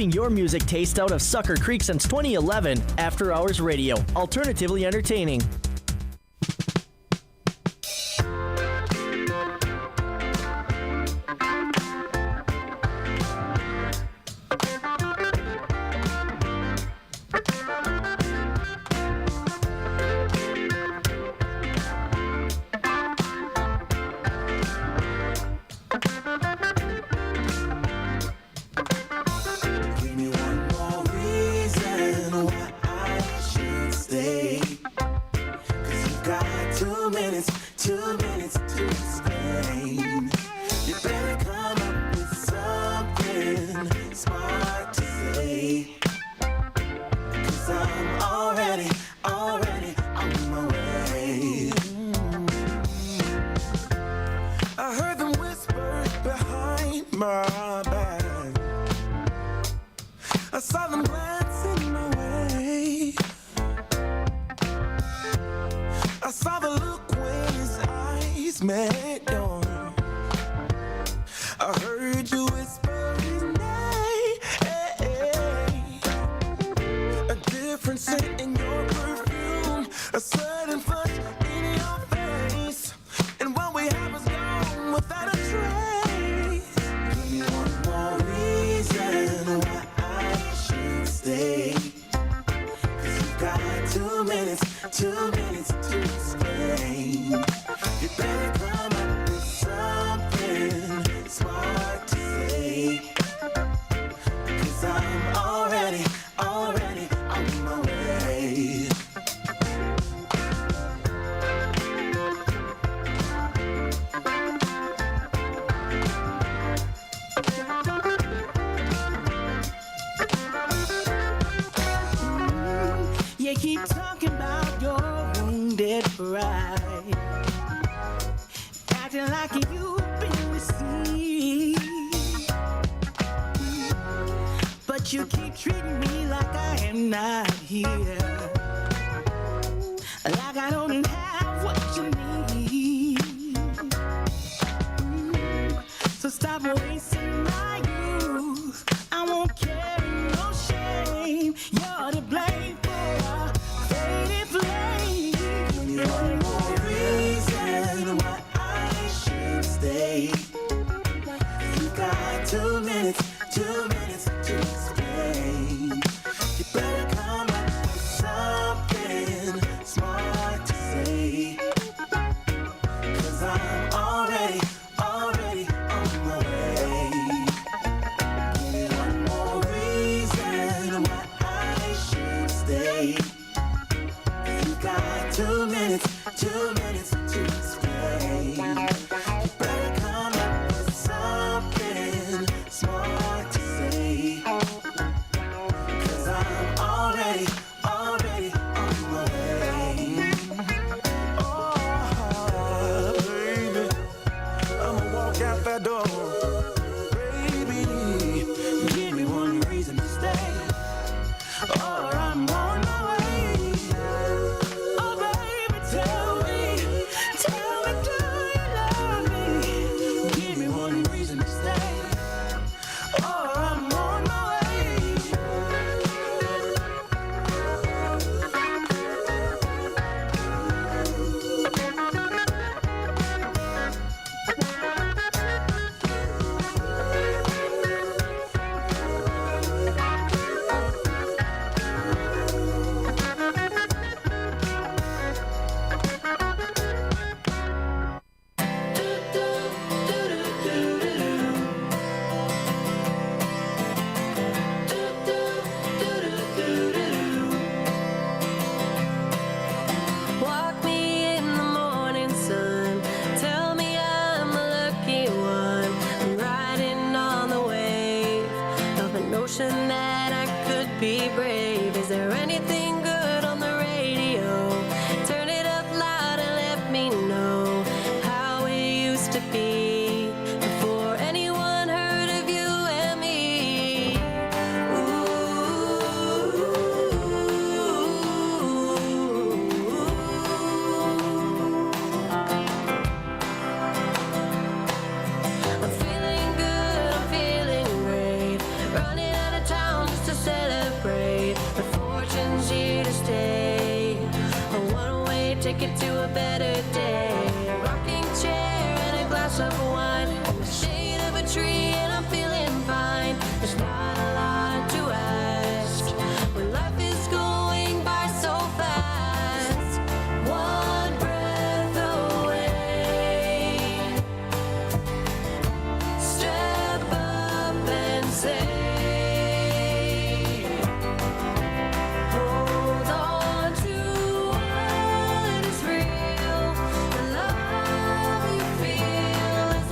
Keeping your music taste out of Sucker Creek since 2011. After Hours Radio, alternatively entertaining. Two minutes to explain. treated right. Acting like you've been deceived, but you keep treating me like I am not here, like I don't have what you need. So stop wasting my youth. I won't carry no shame. You're to blame for a faded flame. One more reason why I should stay. You got 2 minutes to explain. You better come up with something smart to say, 'cause I'm already on my way. Give me one more reason why I should stay. You got 2 minutes to explain. You better come up with something smart to say, 'cause I'm already on my way. Oh, baby, I'ma walk out that door. Baby, give me one reason to stay, or I'm on my way. Oh, baby, tell me, do you love me? Give me one reason to stay, or I'm on my way. Walk me in the morning sun. Tell me I'm a lucky one. I'm riding on the wave of a notion that I could be brave. Is there anything good on the radio? Turn it up loud and let me know how it used to be before anyone heard of you and me. I'm feeling good, I'm feeling great. Running out of town just to celebrate. The fortune's here to stay. A one-way ticket to a better day. A rocking chair and a glass of wine. In the shade of a tree and I'm feeling fine. There's not a lot to ask when life is going by so fast. One breath away. Step up and say, hold on to what is real. The love you feel is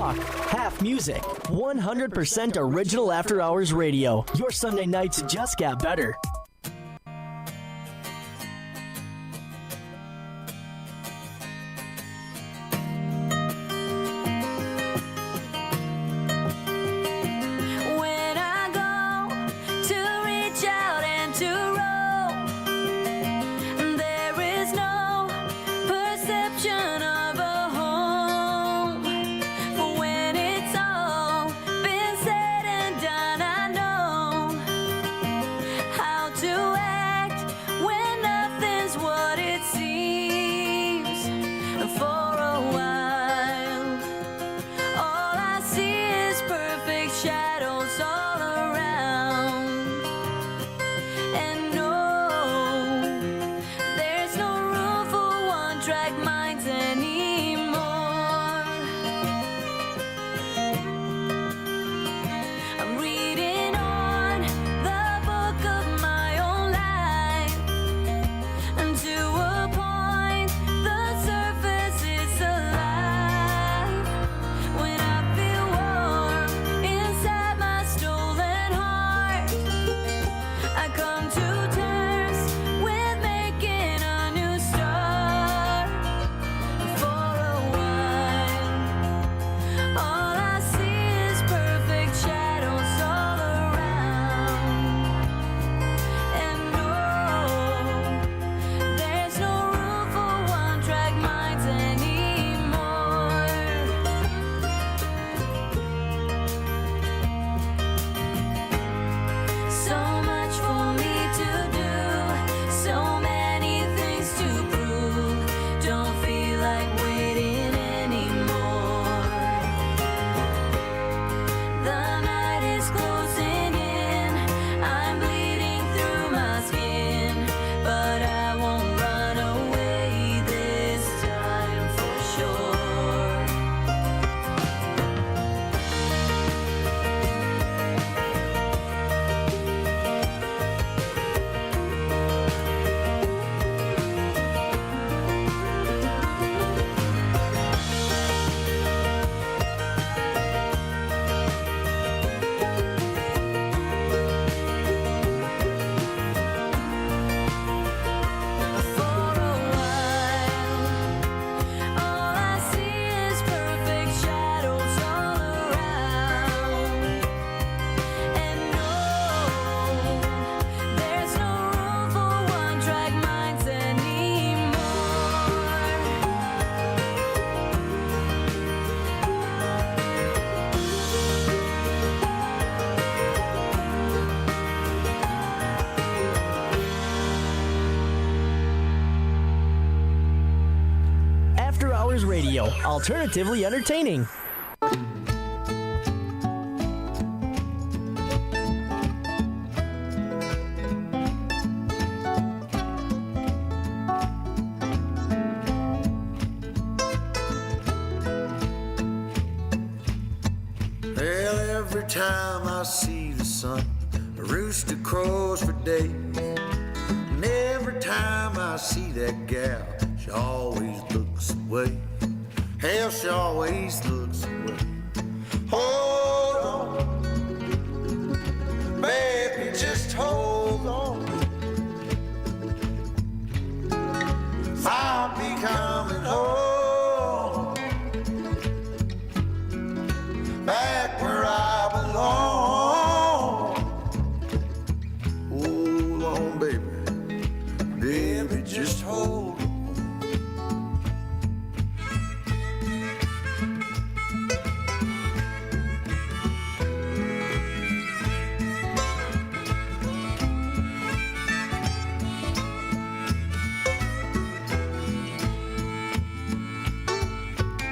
talk, half music. 100% original After Hours Radio. Your Sunday nights just got better. When I go to reach out and to roam, there is no perception of a home. For when it's all been said and done, I know how to act when nothing's what it seems. For a while, all I see is perfect shadows all around. And no, there's no room for one-track minds anymore. I'm reading on the book of my own life. And to a point, the surface is alive. When I feel warm inside my stolen heart, I come to terms with making a new start. For a while, all I see is perfect shadows all around. And no, there's no room for one-track minds anymore. So much for me to do, so many things to prove. Don't feel like waiting anymore. The night is closing in, I'm bleeding through my skin, but I won't run away this time for sure. For a while, all I see is perfect shadows all around. And no, there's no room for one-track minds anymore. After Hours Radio, alternatively entertaining. Well, every time I see the sun, a rooster crows for days. And every time I see that gal, she always looks away. Hell, she always looks away. Hold on, baby, just hold on. I'll be coming home, back where I belong. Hold on, baby, baby, just hold on.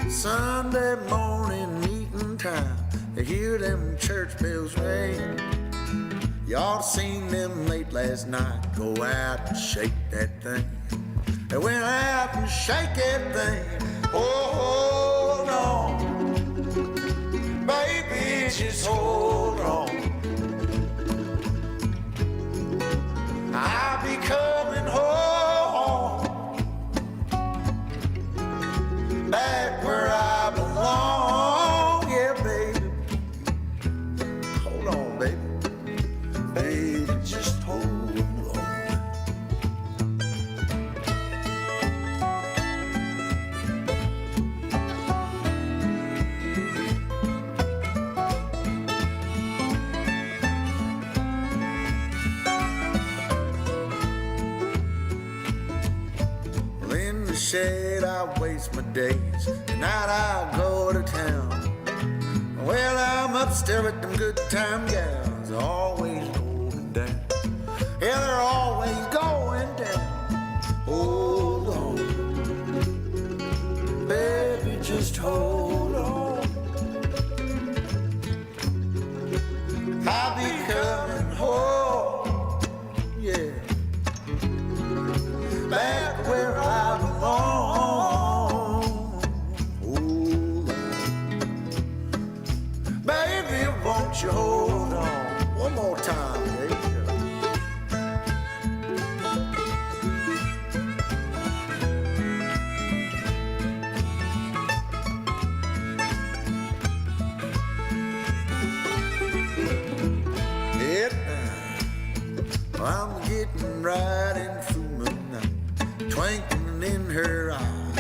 Sunday morning meeting time, I hear them church bells ring. Y'all seen them late last night, go out and shake that thing. They went out and shake that thing. Oh, hold on, baby, just hold on. I'll be coming home, back where I belong. said I waste my days. Tonight I go to town. Well, I'm upstairs with them good time gals, always going down. Yeah, they're always going down. Hold on, baby, just hold on. I'll be coming home, yeah, back where I belong. Hold on, baby, won't you hold on? One more time, there you go. I'm getting right in through moonlight, twinkling in her eye.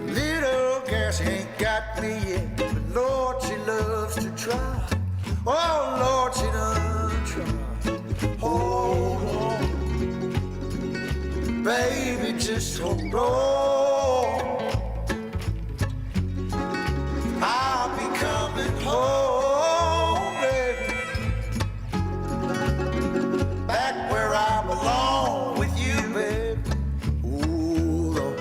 Little girl, she ain't got me yet, but Lord, she loves to try. Oh, Lord, she done try. Hold on, baby, just hold on. I'll be coming home, baby, back where I belong with you, baby. Ooh, Lord,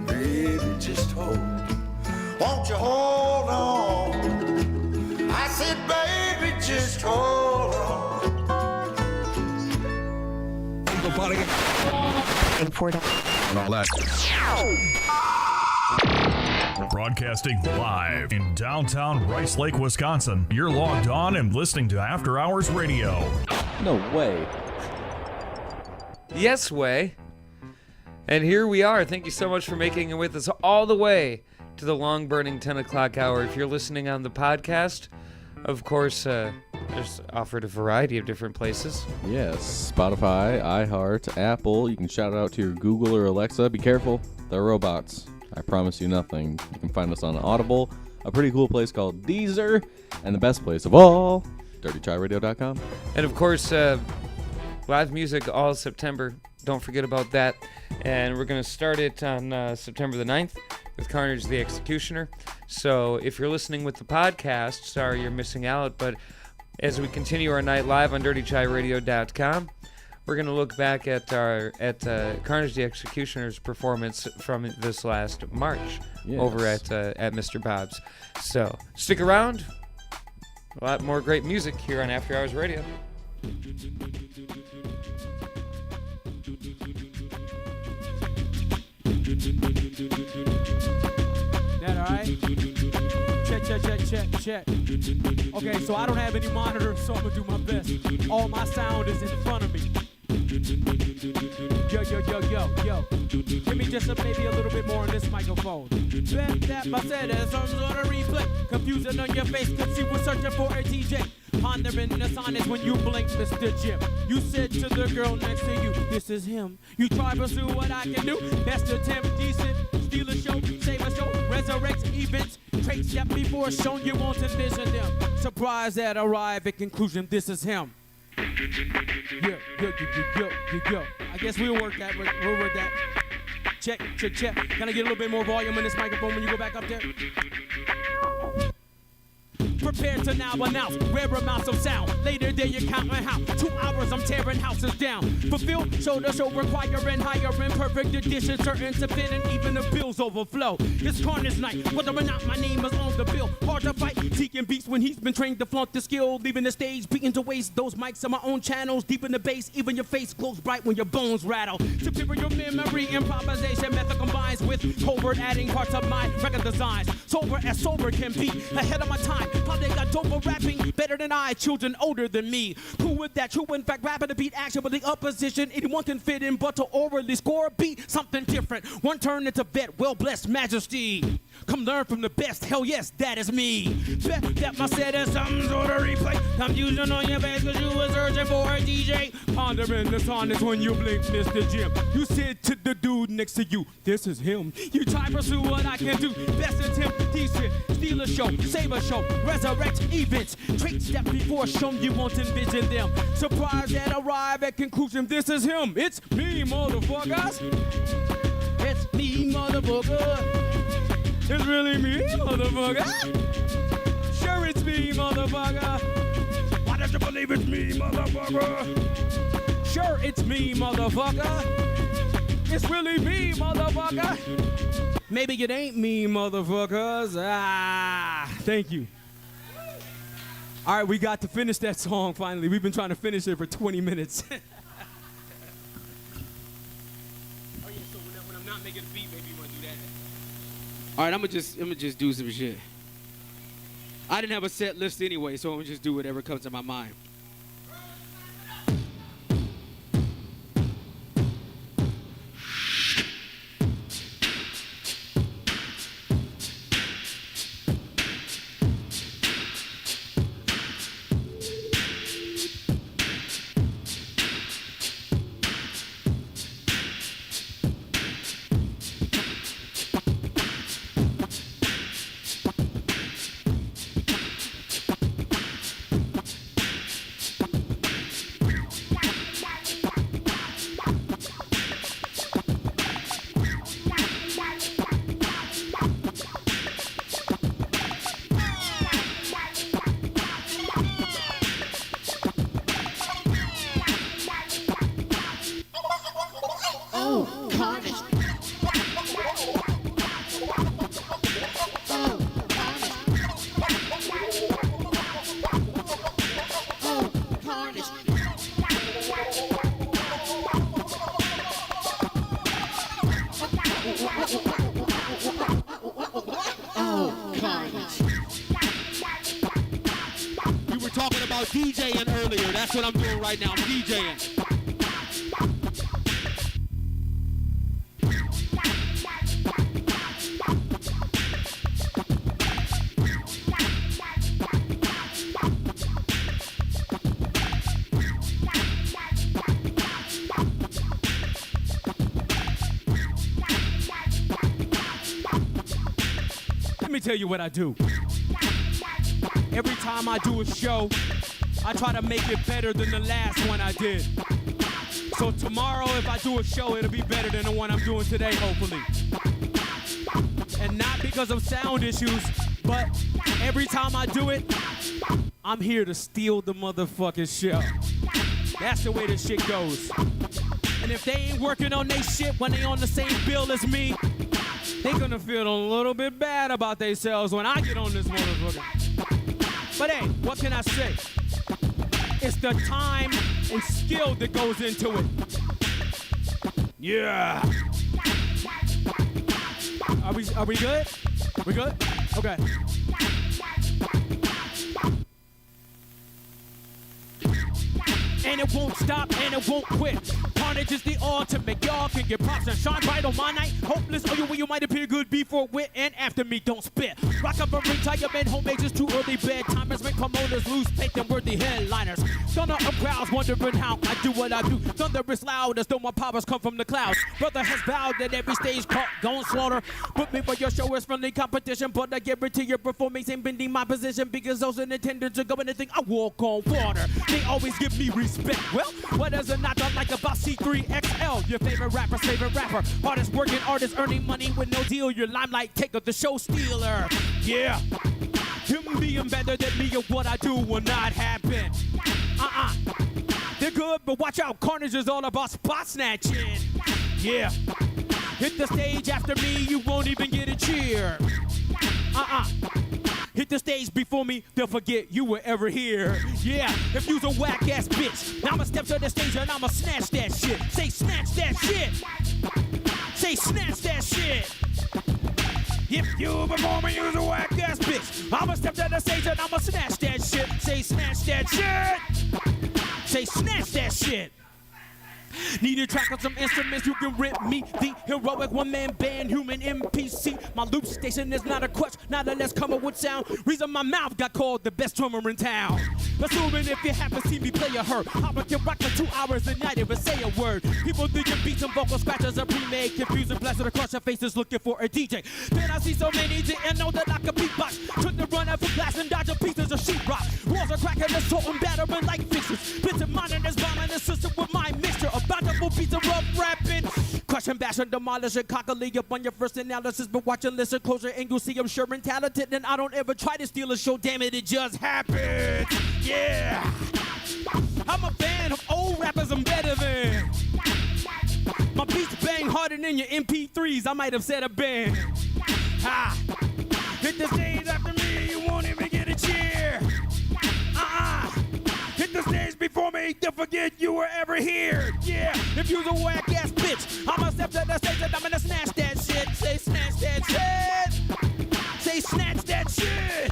baby, just hold. Won't you hold on? I said, baby, just hold on. And all that. Broadcasting live in downtown Rice Lake, Wisconsin. You're logged on and listening to After Hours Radio. No way. Yes, way. And here we are. Thank you so much for making it with us all the way to the long burning 10 o'clock hour. If you're listening on the podcast, of course, there's offered a variety of different places. Yes, Spotify, iHeart, Apple. You can shout it out to your Google or Alexa. Be careful, they're robots. I promise you nothing. You can find us on Audible, a pretty cool place called Deezer, and the best place of all, dirtychiradio.com. And of course, live music all September. Don't forget about that. And we're going to start it on September the 9th with Carnage the Executioner. So if you're listening with the podcast, sorry you're missing out. But as we continue our night live on dirtychiradio.com, we're going to look back at Carnage the Executioner's performance from this last March over at Mr. Bob's. So stick around. A lot more great music here on After Hours Radio. That all right? Check. Okay, so I don't have any monitors, so I'm gonna do my best. All my sound is in front of me. Yo. Give me just maybe a little bit more on this microphone. That I said as some sort of replay. Confusion on your face, cause you were searching for a TJ. Pondering the silence when you blink, Mr. Jim. You said to the girl next to you, this is him. You try to pursue what I can do. Best attempt, decent. Steal a show, save a show, resurrect events. Traits that before shown you won't envision them. Surprise that arrive at conclusion, this is him. Yo. I guess we'll work that. We'll work that. Check. Can I get a little bit more volume on this microphone when you go back up there? Prepare to now announce rare amounts of sound. Later there you count on how 2 hours I'm tearing houses down. Fulfill show to show requiring higher perfect edition. Certain to fit and even the bills overflow. It's Carnage night, whether or not my name is on the bill. Hard to fight, seeking beats when he's been trained to flaunt the skill. Leaving the stage, beating to waste those mics on my own channels. Deep in the bass, even your face glows bright when your bones rattle. Superior memory, improvisation method combines with covert adding parts of my record designs. Sober as sober can be, ahead of my time. They got doper rapping better than I, children older than me. Who with that? True, in fact, rapping to beat action with the opposition. Anyone can fit in, but to orally score a beat, something different. One turn into vet, well blessed majesty. Come learn from the best. Hell yes, that is me. Bet that my set is some sort of replay. Confusion on your face because you were searching for a DJ. Pondering the sonnets when you blink, Mr. Jim. You said to the dude next to you, this is him. You try to pursue what I can do. Best attempt, decent. Steal a show, save a show, resurrect events. Traits that before shown you won't envision them. Surprise that arrive at conclusion. This is him. It's me, motherfuckers. It's me, motherfucker. It's really me, motherfucker. Sure, it's me, motherfucker. Why don't you believe it's me, motherfucker? Sure, it's me, motherfucker. It's really me, motherfucker. Maybe it ain't me, motherfuckers. Thank you. All right, we got to finish that song finally. We've been trying to finish it for 20 minutes. Oh, yeah, so when I'm not making a beat, maybe you want to do that. All right, I'm gonna just do some shit. I didn't have a set list anyway, so I'm gonna just do whatever comes to my mind. We were talking about DJing earlier. That's what I'm doing right now. I'm DJing. Let me tell you what I do. Every time I do a show, I try to make it better than the last one I did. So tomorrow, if I do a show, it'll be better than the one I'm doing today, hopefully. And not because of sound issues, but every time I do it, I'm here to steal the motherfucking show. That's the way this shit goes. And if they ain't working on their shit when they on the same bill as me, they gonna feel a little bit bad about themselves when I get on this motherfucker. But hey, what can I say? It's the time and skill that goes into it. Yeah. Are we good? We good? Okay. And it won't stop and it won't quit. Carnage is the ultimate. Y'all can get props and shine bright on my night. Hopeless, or you might appear good before wit and after me. Don't spit. Rock up a retirement, home ages too early bedtimers make promoters lose faith in worthy headliners. Thunder up crowds wondering how I do what I do. Thunder is loud as though my powers come from the clouds. Brother has vowed that every stage caught gon' slaughter. Put me for your show is friendly competition, but I guarantee your performance ain't bending my position because those in attendance are going to think I walk on water. They always give me respect. Well, what does it not like about C3XL? Your favorite rapper's favorite rapper. Artist working, artist earning money with no deal. Your limelight taker, the show stealer. Yeah. Him being better than me or what I do will not happen. They're good, but watch out. Carnage is all about spot snatching. Yeah. Hit the stage after me, you won't even get a cheer. Hit the stage before me, they'll forget you were ever here. Yeah, if you's a whack-ass bitch, now I'ma step to the stage and I'ma snatch that shit. Say snatch that shit. Say snatch that shit. If you before me, you's a whack-ass bitch, I'ma step to the stage and I'ma snatch that shit. Say snatch that shit. Say snatch that shit. Need a track on some instruments, you can rip me. The heroic one-man band, human NPC. My loop station is not a crutch, not a less come up with sound. Reason my mouth got called the best drummer in town. Assuming if you haven't seen me play a hurt, I can rock for 2 hours a night if I say a word. People think your beats and vocal scratches are pre-made, confusing blast across your faces looking for a DJ. Then I see so many didn't know that I could beatbox. Took the run out for glass and dodging pieces of sheetrock. Walls are cracking, assault and battering like fixtures. Bits of mine and this bombing the system with my mixture. A bountiful piece of rough rapping. Crushing, bashing, demolishing, cockily up on your first analysis. But watch and listen closer and you'll see I'm sure and talented. And I don't ever try to steal a show, damn it, it just happened. Yeah. I'm a fan of old rappers I'm better than. My beats bang harder than your MP3s, I might have said a band. Ha! Hit the stage after me, you won't even get a cheer. Hit the stage before me, don't forget you were ever here. Yeah, if you's a whack ass bitch, I'ma step to the stage and I'm gonna snatch that shit. Say snatch that shit. Say snatch that shit.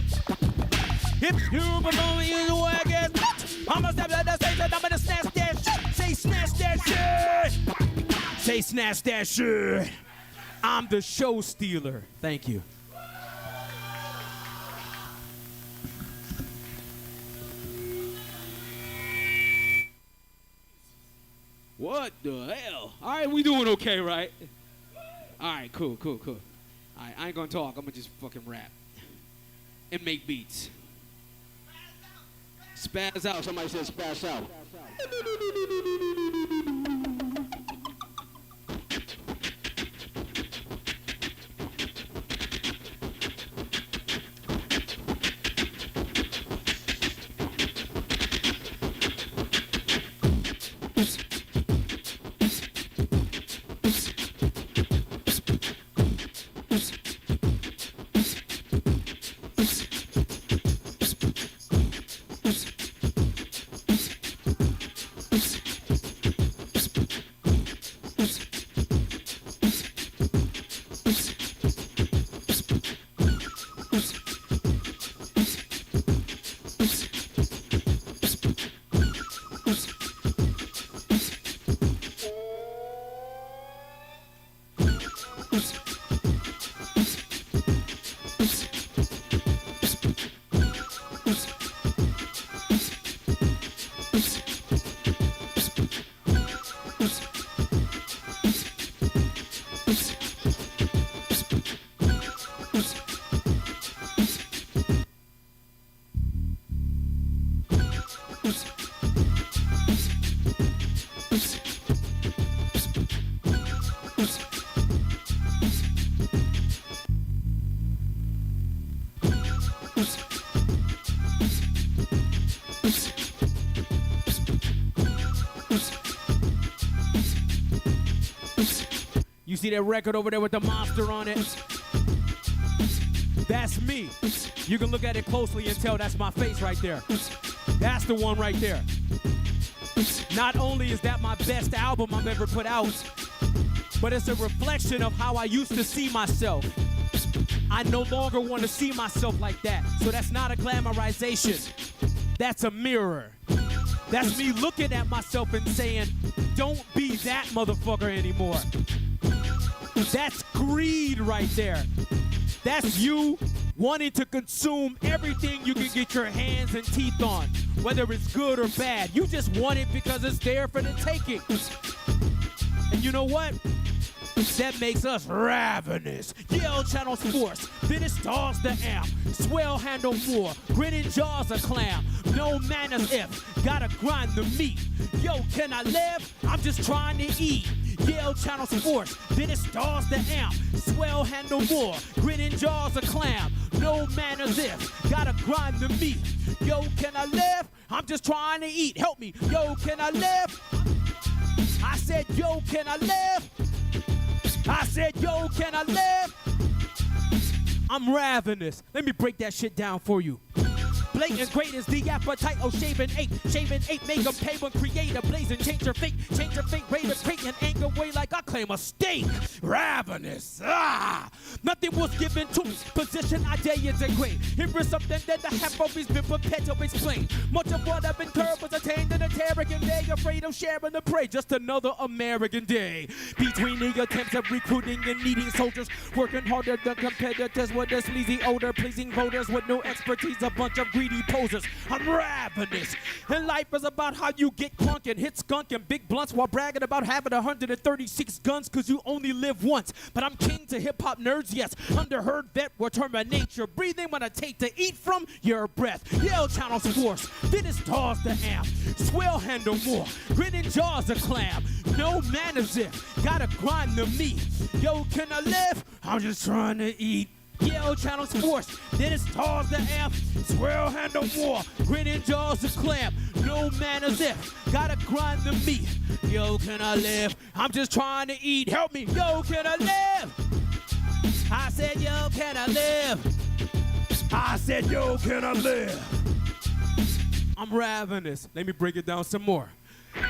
If you before me, you's a whack ass bitch, I'ma step to the stage and I'm gonna snatch that shit. Say snatch that shit. Say snatch that shit. I'm the show stealer. Thank you. What the hell? All right, we doing okay, right? All right, cool. All right, I ain't gonna talk. I'm gonna just fucking rap and make beats. Spaz out. Somebody said spaz out. You see that record over there with the monster on it? That's me. You can look at it closely and tell that's my face right there. That's the one right there. Not only is that my best album I've ever put out, but it's a reflection of how I used to see myself. I no longer want to see myself like that. So that's not a glamorization. That's a mirror. That's me looking at myself and saying, don't be that motherfucker anymore. That's greed right there. That's you wanting to consume everything you can get your hands and teeth on, whether it's good or bad. You just want it because it's there for the taking. And you know what? That makes us ravenous. Yell channels force, then it stars the amp. Swell handle more, grinning jaws a clam. No manners if, gotta grind the meat. Yo, can I live? I'm just trying to eat. Yell channels force, then it stars the amp. Swell handle more, grinning jaws a clam. No manners if, gotta grind the meat. Yo, can I live? I'm just trying to eat. Help me. Yo, can I live? I said, yo, can I live? I said, yo, can I live? I'm ravenous. Let me break that shit down for you. blatant great is the appetite of shaving ape. Shaving ape, make 'em pay when create a blazing. Change your fate, rate of crate and anger way like I claim a steak. Ravenous, nothing was given to me. Position I dare you degrade. Here is something that I have always been prepared to explain. Much of what I've been curbed was attained in a Terrigan day. Afraid of sharing the prey, just another American day. Between the attempts of recruiting and needing soldiers, working harder than competitors with a sleazy odor, pleasing voters with no expertise, a bunch of greedy posers. I'm ravenous, and life is about how you get crunk and hit skunk and big blunts while bragging about having 136 guns, cause you only live once. But I'm king to hip-hop nerds, yes, underheard vet will terminate your breathing when I take to eat from your breath. Yell channels force, then it's toss the amp, swell handle more, grinning jaws a clam, no manners if, gotta grind the meat. Yo, can I live? I'm just trying to eat. Yell channels force, then it's toss the amp, swell handle more, grinning jaws a clam, no manners if, gotta grind the meat. Yo, can I live? I'm just trying to eat. Help me. Yo, can I live? I said, yo, can I live? I said, yo, can I live? I'm ravenous. Let me break it down some more.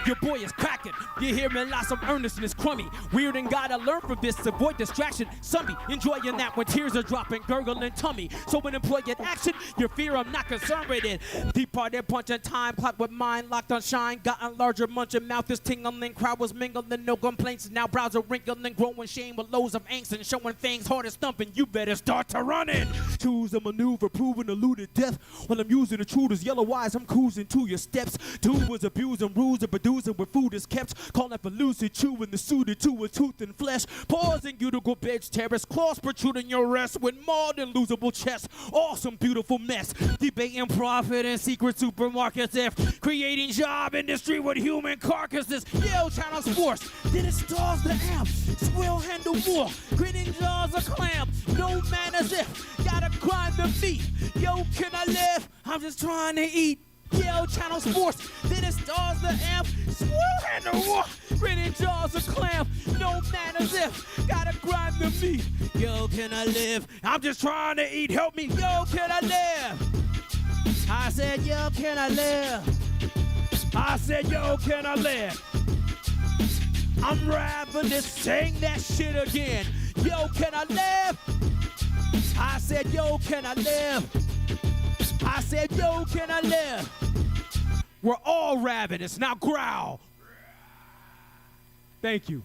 Your boy is cracking. You hear me lots of earnestness, crummy. Weird and gotta learn from this. Avoid distraction. Some be enjoying that when tears are dropping, gurgling tummy. So when employing action, your fear I'm not concerned with it. Departed punching time, clock with mind locked on shine. Gotten larger, munching mouth is tingling. Crowd was mingling, no complaints. Now brows are wrinkling, growing shame with lows of angst and showing fangs hard as thumping. You better start to running. Choose a maneuver, proving eluded death. While I'm using the truthers, yellow eyes, I'm cruising to your steps. Dude was abusing rules and producing where food is kept, calling for lucid, chewing the suited to a tooth and flesh, pausing you to go bitch terrace, claws protruding your rest with more than losable chest. Awesome, beautiful mess, debating profit and secret supermarkets, if creating job industry with human carcasses. Yell channels force, then it stars the amp, swell handle more, grinning jaws a clam, no manners if, gotta grind the meat. Yo, can I live? I'm just trying to eat. Yell channels force, then it stars the amp, swell handle war, grinning jaws a clam, no manners if, gotta grind the meat. Yo, can I live? I'm just trying to eat, help me. Yo, can I live? I said, yo, can I live? I said, yo, can I live? I'm ravenous, saying that shit again. Yo, can I live? I said, yo, can I live? I said, yo, can I live? We're all ravenous, now growl. Thank you.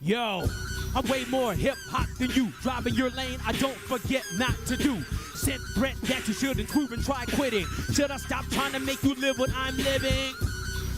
Yo, I'm way more hip-hop than you. Driving your lane, I don't forget not to do. Sent threat that you should improve and try quitting. Should I stop trying to make you live what I'm living?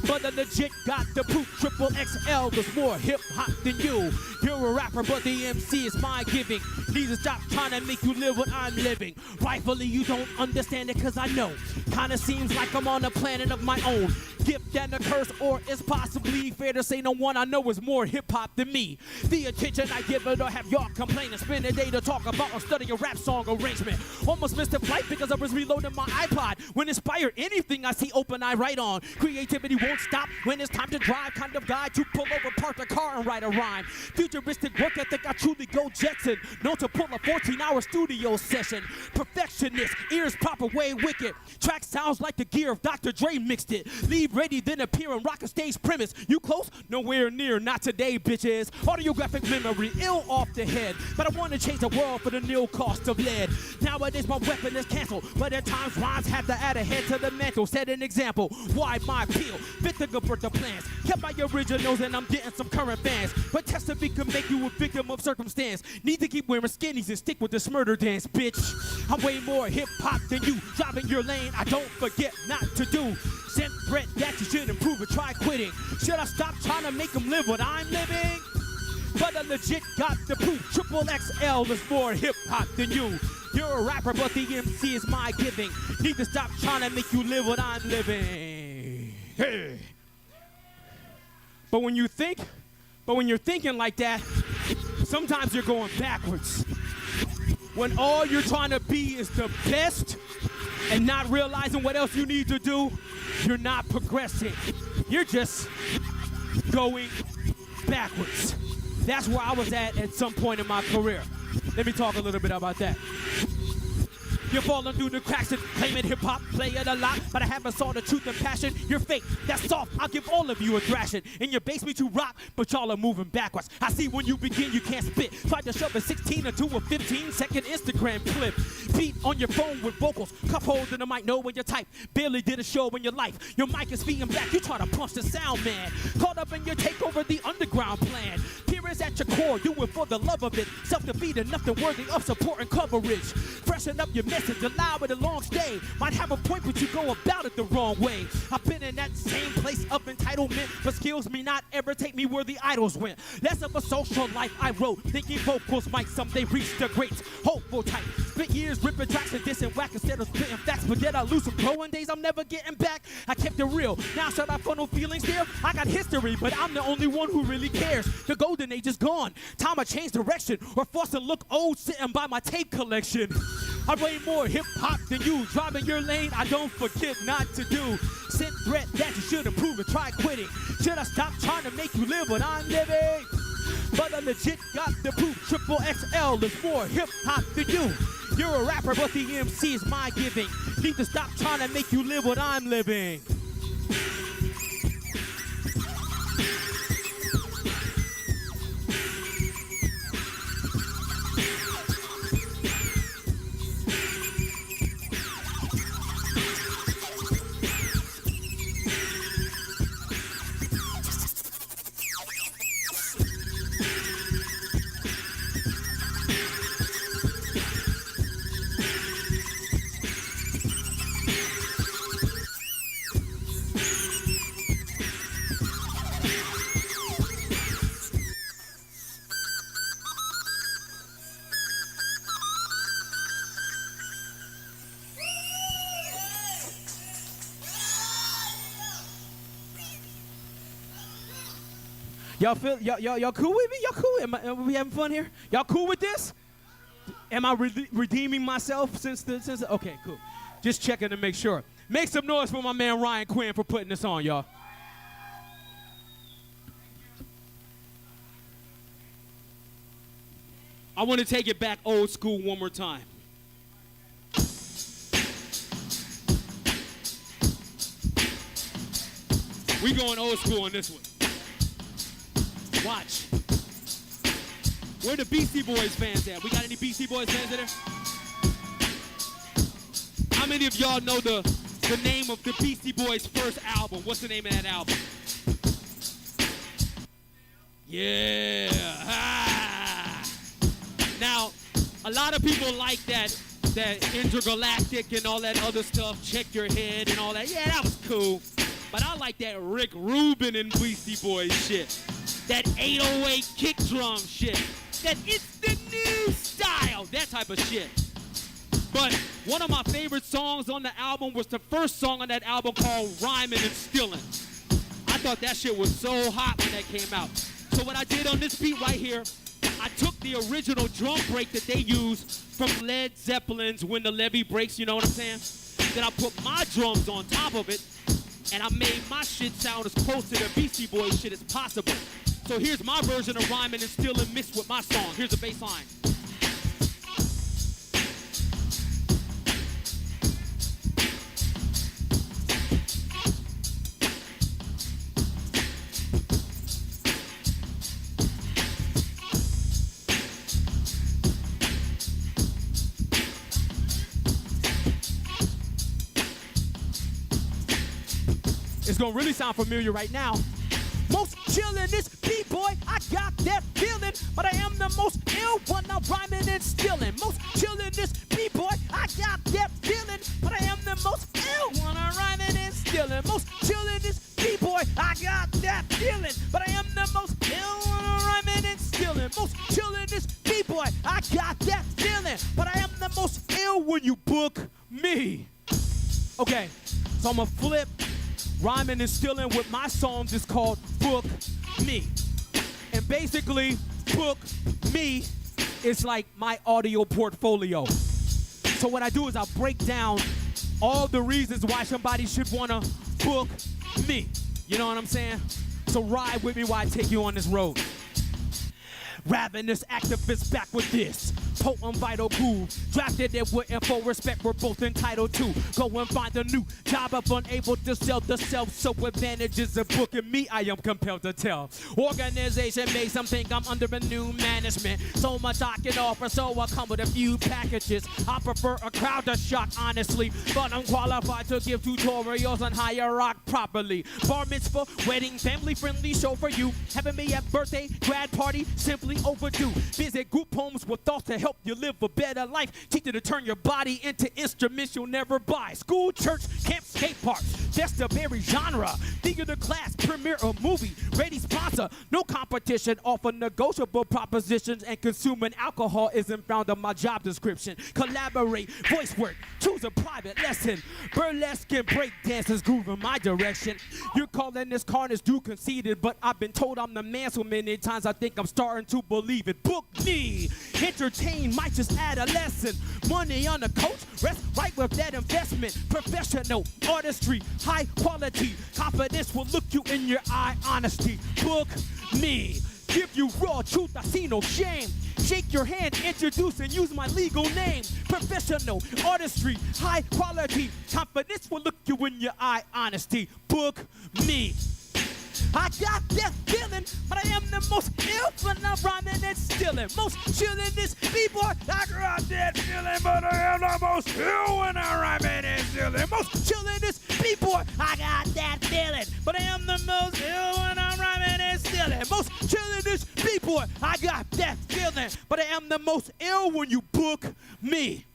But I legit got the proof. Triple XL was more hip-hop than you. You're a rapper, but the MC is my giving. Need to stop trying to make you live what I'm living. Rightfully, you don't understand it, cause I know. Kinda seems like I'm on a planet of my own. Gift and a curse, or it's possibly fair to say no one I know is more hip-hop than me. The attention I give it or have y'all complaining. Spend a day to talk about or study a rap song arrangement. Almost missed a flight because I was reloading my iPod. When inspired, anything I see open, I write on. Creativity won't stop when it's time to drive. Kind of guy to pull over, park the car and write a rhyme. Futuristic work ethic, I truly go Jetson. Known to pull a 14-hour studio session. Perfectionist, ears proper, way wicked. Track sounds like the gear of Dr. Dre mixed it. Leave ready, then appear and rock a stage premise. You close? Nowhere near, not today, bitches. Audiographic memory, ill off the head. But I want to change the world for the nil cost of lead. Nowadays my weapon is canceled, but at times rhymes have to add a head to the mantle. Set an example, why my peel? Spit to convert the plans. Kept my originals and I'm getting some current fans. But testing can make you a victim of circumstance. Need to keep wearing skinnies and stick with this murder dance, bitch. I'm way more hip-hop than you. Driving your lane, I don't forget not to do. Sent threat that you should improve or try quitting. Should I stop trying to make them live what I'm living? But I legit got the proof. Triple XL is more hip-hop than you. You're a rapper, but the MC is my giving. Need to stop trying to make you live what I'm living. Hey. But when you're thinking like that, sometimes you're going backwards. When all you're trying to be is the best and not realizing what else you need to do, you're not progressing. You're just going backwards. That's where I was at some point in my career. Let me talk a little bit about that. You're falling through the cracks and claiming hip-hop, play it a lot, but I haven't saw the truth and passion. You're fake, that's soft, I'll give all of you a thrashing. In your base me to rock, but y'all are moving backwards. I see when you begin, you can't spit. Tried to shove a 16 into a 15-second Instagram clip. Beat on your phone with vocals, cup holes in the mic, know when you type. Barely did a show in your life. Your mic is feeding back, you try to punch the sound man. Caught up in your takeover, the underground plan. Pure at your core, do it for the love of it. Self-defeated, nothing worthy of support and coverage. Freshen up your message, allow it a long stay. Might have a point, but you go about it the wrong way. I've been in that same place of entitlement, but skills may not ever take me where the idols went. Less of a social life I wrote, thinking vocals might someday reach the greats. Hopeful type, spent years ripping tracks and dissing whack instead of spitting facts. But did I lose some growing days I'm never getting back? I kept it real, now should I funnel feelings there? I got history, but I'm the only one who really cares. The golden age is gone, time I change direction, or forced to look old sitting by my tape collection. I way more hip-hop than you. Driving your lane, I don't forget not to do. Sent threat that you should improve and try quitting. Should I stop trying to make you live what I'm living? But I legit got the proof. Triple XL is more hip-hop than you. You're a rapper, but the MC is my giving. Need to stop trying to make you live what I'm living. Y'all feel y'all cool with me? Y'all cool? Are we having fun here? Y'all cool with this? Am I redeeming myself since okay, cool. Just checking to make sure. Make some noise for my man Ryan Quinn for putting this on, y'all. I want to take it back old school one more time. We going old school on this one. Watch. Where the Beastie Boys fans at? We got any Beastie Boys fans in there? How many of y'all know the name of the Beastie Boys' first album? What's the name of that album? Yeah. Ah. Now, a lot of people like that intergalactic and all that other stuff, check your head and all that. Yeah, that was cool. But I like that Rick Rubin and Beastie Boys shit. That 808 kick drum shit. That it's the new style. That type of shit. But one of my favorite songs on the album was the first song on that album called Rhyming and Stealing. I thought that shit was so hot when that came out. So what I did on this beat right here, I took the original drum break that they used from Led Zeppelin's When the Levee Breaks, you know what I'm saying? Then I put my drums on top of it, and I made my shit sound as close to the Beastie Boys shit as possible. So here's my version of Rhyming and Stealing mixed with my song. Here's the bass line. It's gonna really sound familiar right now. Most chillin' is B-boy, I got that feeling, but I am the most ill when I'm rhyming and stealing. Most chillin' is B-boy, I got that feeling, but I am the most ill when I'm rhyming and stealing. Most chillin' is B-boy, I got that feeling, but I am the most ill when I'm rhyming and stealing. Most chillin' is B-boy, I got that feeling, but I am the most ill when you book me. Okay, so I'ma flip. Rhyming and stealing with my songs is called Book Me. And basically, Book Me is like my audio portfolio. So what I do is I break down all the reasons why somebody should wanna book me. You know what I'm saying? So ride with me while I take you on this road. Ravenous activists back with this potent vital groove. Drafted it with info respect we're both entitled to. Go and find a new job if unable to sell the self. So advantages of booking me I am compelled to tell. Organization makes some think I'm under a new management. So much I can offer, so I come with a few packages. I prefer a crowd to shock honestly, but I'm qualified to give tutorials on how you rock properly. Bar mitzvah, wedding, family friendly show for you. Having me at birthday, grad party, simply overdue. Visit group homes with thoughts to help you live a better life. Teach you to turn your body into instruments you'll never buy. School, church, camp, skate park. Best of every genre. Theater class, premiere a movie. Ready sponsor. No competition. Offer negotiable propositions. And consuming alcohol isn't found on my job description. Collaborate. Voice work. Choose a private lesson. Burlesque and break dances groove in my direction. You're calling this carnage too conceited, but I've been told I'm the man so many times I think I'm starting to believe it. Book me. Entertain might just add a lesson. Money on the coach, rest right with that investment. Professional artistry, high quality. Confidence will look you in your eye, honesty. Book me. Give you raw truth, I see no shame. Shake your hand, introduce and use my legal name. Professional artistry, high quality. Confidence will look you in your eye, honesty. Book me. I got that feeling, but I am the most ill when I'm rhyming and stealing. Most chillin' this B-boy, I got that feeling, but I am the most ill when I'm rhyming and stealing. Most chillin' this B-boy, I got that feeling, but I am the most ill when I'm rhyming and stealing. Most chillin' this B-boy, I got that feeling, but I am the most ill when you book me.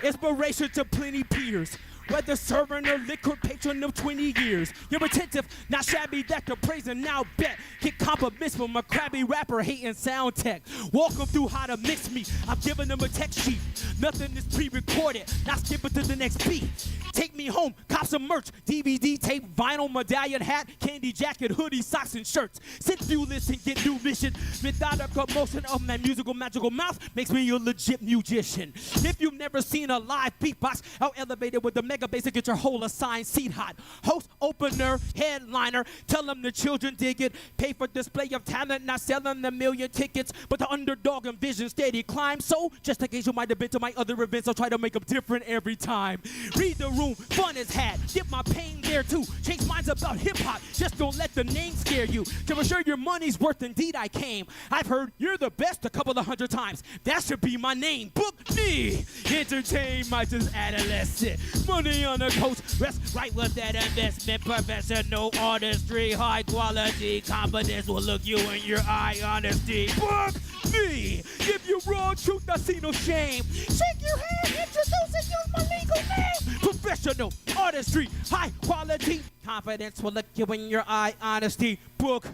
Inspiration to plenty peers. Whether serving or liquor patron of 20 years. You're attentive, not shabby, that the praise and now bet. Get compliments from a crabby rapper hating sound tech. Walk them through how to mix me. I'm giving them a text sheet. Nothing is pre-recorded, not skipping to the next beat. Take me home, cop some merch, DVD, tape, vinyl, medallion, hat, candy jacket, hoodie, socks, and shirts. Sit through this and get new mission. Methodical motion of my musical magical mouth makes me a legit musician. If you've never seen a live beatbox, I'll elevate it with the mega bass and get your whole assigned seat hot. Host, opener, headliner, tell them the children dig it. Pay for display of talent, not selling a million tickets, but the underdog and vision steady climb. So, just in case you might have been to my other events, I'll try to make them different every time. Read the room, fun is had, dip my pain there too. Change minds about hip-hop, just don't let the name scare you. To assure your money's worth, indeed I came. I've heard you're the best a couple of 100 times. That should be my name. Book me. Entertain my just adolescent. Money on the coast, rest right with that investment. Professional artistry, high quality. Confidence will look you in your eye, honesty. Book me. Give you raw truth, I see no shame. Shake your hand, introduce and use my legal name. Professional artistry, high quality. Confidence will look you in your eye, honesty. Book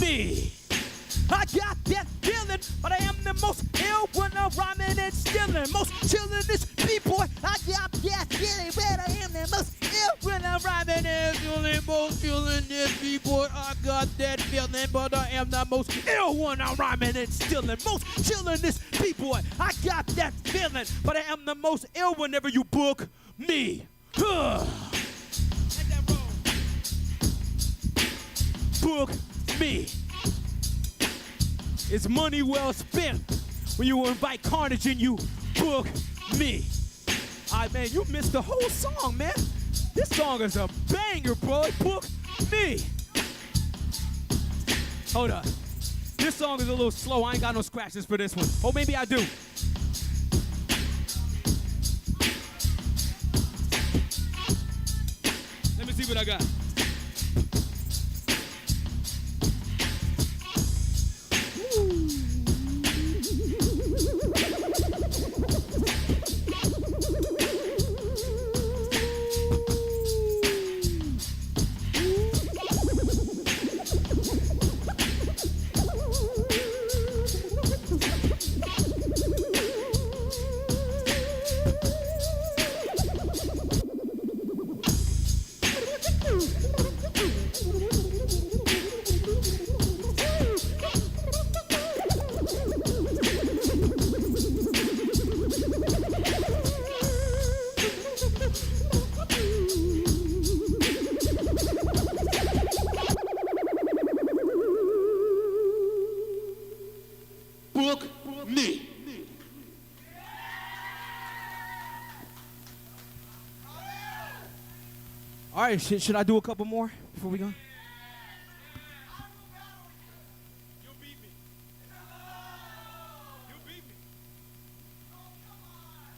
me. I got that feeling, but I am the most ill when I'm rhyming and stealing. Most chillin' this B-boy, I got that feeling, but I am the most ill when I'm rhyming and stealing. Most chillin' this B-boy, I got that feeling, but I am the most ill when I'm rhyming and stealing. Most chillin' this B-boy, I got that feeling, but I am the most ill whenever you book me. Let that roll. Book me. It's money well spent when you invite carnage and you book me. All right, man, you missed the whole song, man. This song is a banger, bro. Book me. Hold up. This song is a little slow. I ain't got no scratches for this one. Oh, maybe I do. Let me see what I got. book me. All right, should I do a couple more before we go?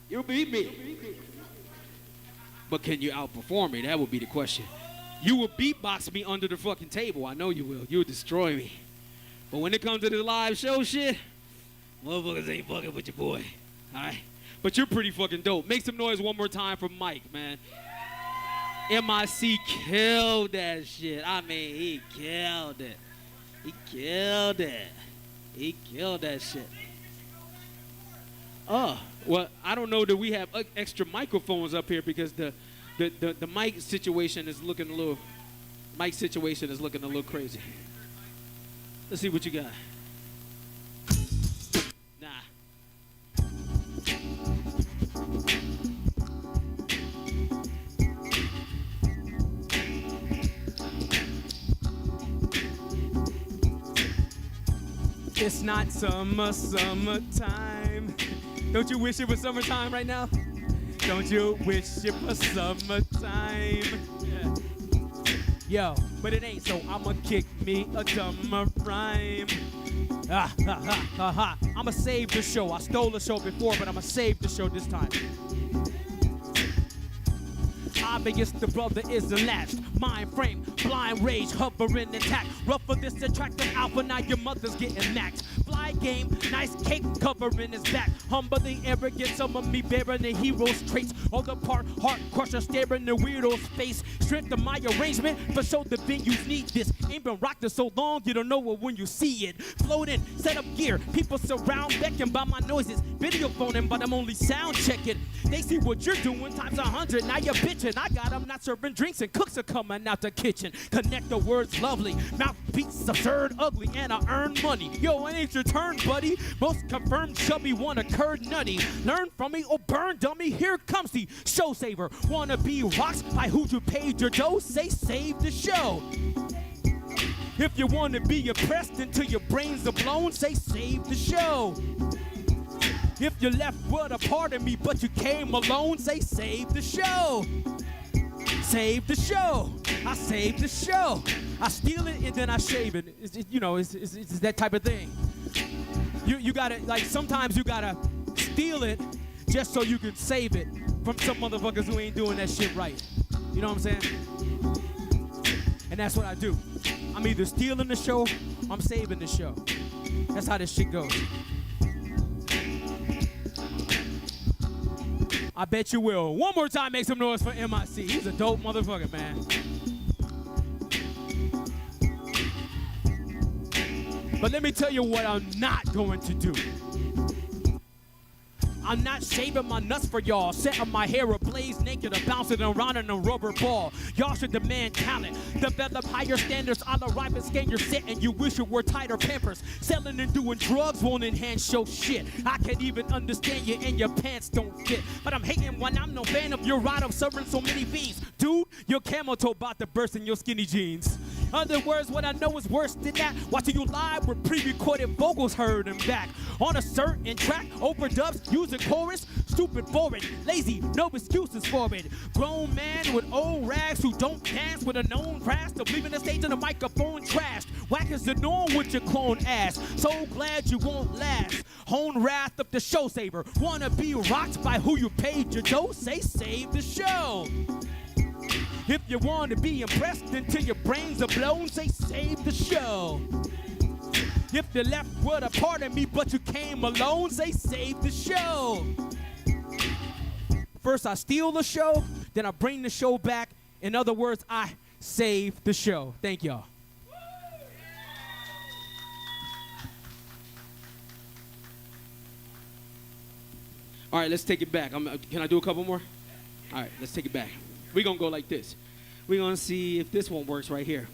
You beat me. But can you outperform me? That would be the question. You will beatbox me under the fucking table. I know you will. You'll destroy me. But when it comes to the live show shit, motherfuckers ain't fucking with your boy. All right? But you're pretty fucking dope. Make some noise one more time for Mike, man. MIC killed that shit. I mean, he killed it. He killed it. He killed that shit. Oh, well, I don't know that we have extra microphones up here because the mic situation is looking a little crazy. Let's see what you got. Nah. It's not summertime. Don't you wish it was summertime right now? Don't you wish it was summertime? Yeah. Yo, but it ain't, so I'ma kick me a dumber rhyme. I'ma save the show. I stole the show before, but I'ma save the show this time. Obvious, the brother is the last. Mind frame, blind rage, hovering intact. Rough for this attractive alpha, now your mother's getting maxed. Fly game, nice cake covering his back. Humble the arrogant, some of me bearing the hero's traits. All the part, heart crusher, staring the weirdo's face. Strength of my arrangement, for sure the venues need this. Ain't been rocked in so long, you don't know it when you see it. Floating, set up gear, people surround, beckoned by my noises. Video phoning, but I'm only sound checking. They see what you're doing, times 100, now you're bitching. I got them not serving drinks and cooks are coming out the kitchen. Connect the words lovely, mouthpiece absurd, ugly, and I earn money. Yo, it ain't your turn, buddy. Most confirmed chubby one occurred nutty. Learn from me or burn dummy, here comes the show saver. Wanna be rocks by who you paid your dough, say save the show. If you wanna be impressed until your brains are blown, say save the show. If you left with a part of me but you came alone, say save the show. Save the show. I save the show. I steal it and then I shave it. It's that type of thing. You gotta, like, sometimes you gotta steal it just so you can save it from some motherfuckers who ain't doing that shit right. You know what I'm saying? And that's what I do. I'm either stealing the show, I'm saving the show. That's how this shit goes. I bet you will. One more time, make some noise for MIC. He's a dope motherfucker, man. But let me tell you what I'm not going to do. I'm not shaving my nuts for y'all, setting my hair ablaze naked or bouncing around in a rubber ball. Y'all should demand talent, develop higher standards. I'll arrive and scan your set and you wish you were tighter Pampers. Selling and doing drugs won't enhance your shit. I can't even understand you and your pants don't fit. But I'm hating when I'm no fan of your ride of serving so many fiends. Dude, your camel toe about to burst in your skinny jeans. Other words, what I know is worse than that. Watching you live with pre-recorded vocals heard and back. On a certain track, overdubs, using chorus. Stupid, boring, lazy, no excuses for it. Grown man with old rags who don't dance with a known craft of leaving the stage and the microphone trashed. Whack is the norm with your clone ass. So glad you won't last. Hone wrath of the show saver. Wanna be rocked by who you paid your dough? Say save the show. If you want to be impressed until your brains are blown, say save the show. If you left with a part of me but you came alone, say save the show. First I steal the show, then I bring the show back. In other words, I save the show. Thank y'all. All right, let's take it back. Can I do a couple more? All right, let's take it back. We're going to go like this. We're going to see if this one works right here.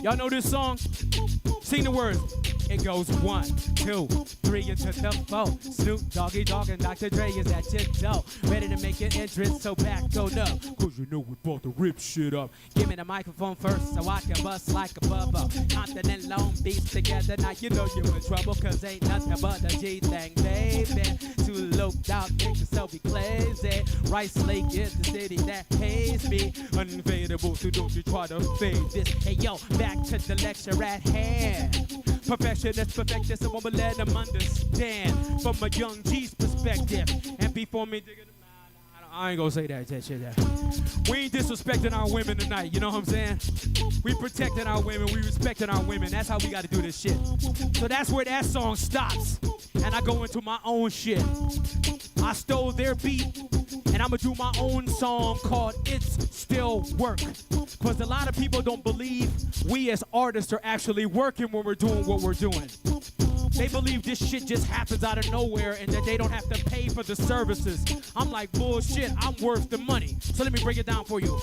Y'all know this song? Sing the words. It goes 1, 2, 3 into the 4. Snoop, Doggy Dogg, and Dr. Dre is at your door. Ready to make an entrance, so back on up. Cause you know we brought the rip shit up. Give me the microphone first so I can bust like a bubble. Compton Long Beach together, now you know you're in trouble. Cause ain't nothing but the G thing, baby. Too loped out niggas, so be crazy. Rice Lake is the city that pays me. Unfadable, so don't you try to fade this. Hey yo, back to the lecture at hand. Perfectionist, perfect this, I won't let them understand from a young G's perspective. And before me digging, I ain't gonna say that shit there. We ain't disrespecting our women tonight, you know what I'm saying? We protecting our women, we respecting our women. That's how we gotta do this shit. So that's where that song stops. And I go into my own shit. I stole their beat, and I'ma do my own song called It's Still Work. Because a lot of people don't believe we as artists are actually working when we're doing what we're doing. They believe this shit just happens out of nowhere and that they don't have to pay for the services. I'm like, bullshit, I'm worth the money. So let me break it down for you.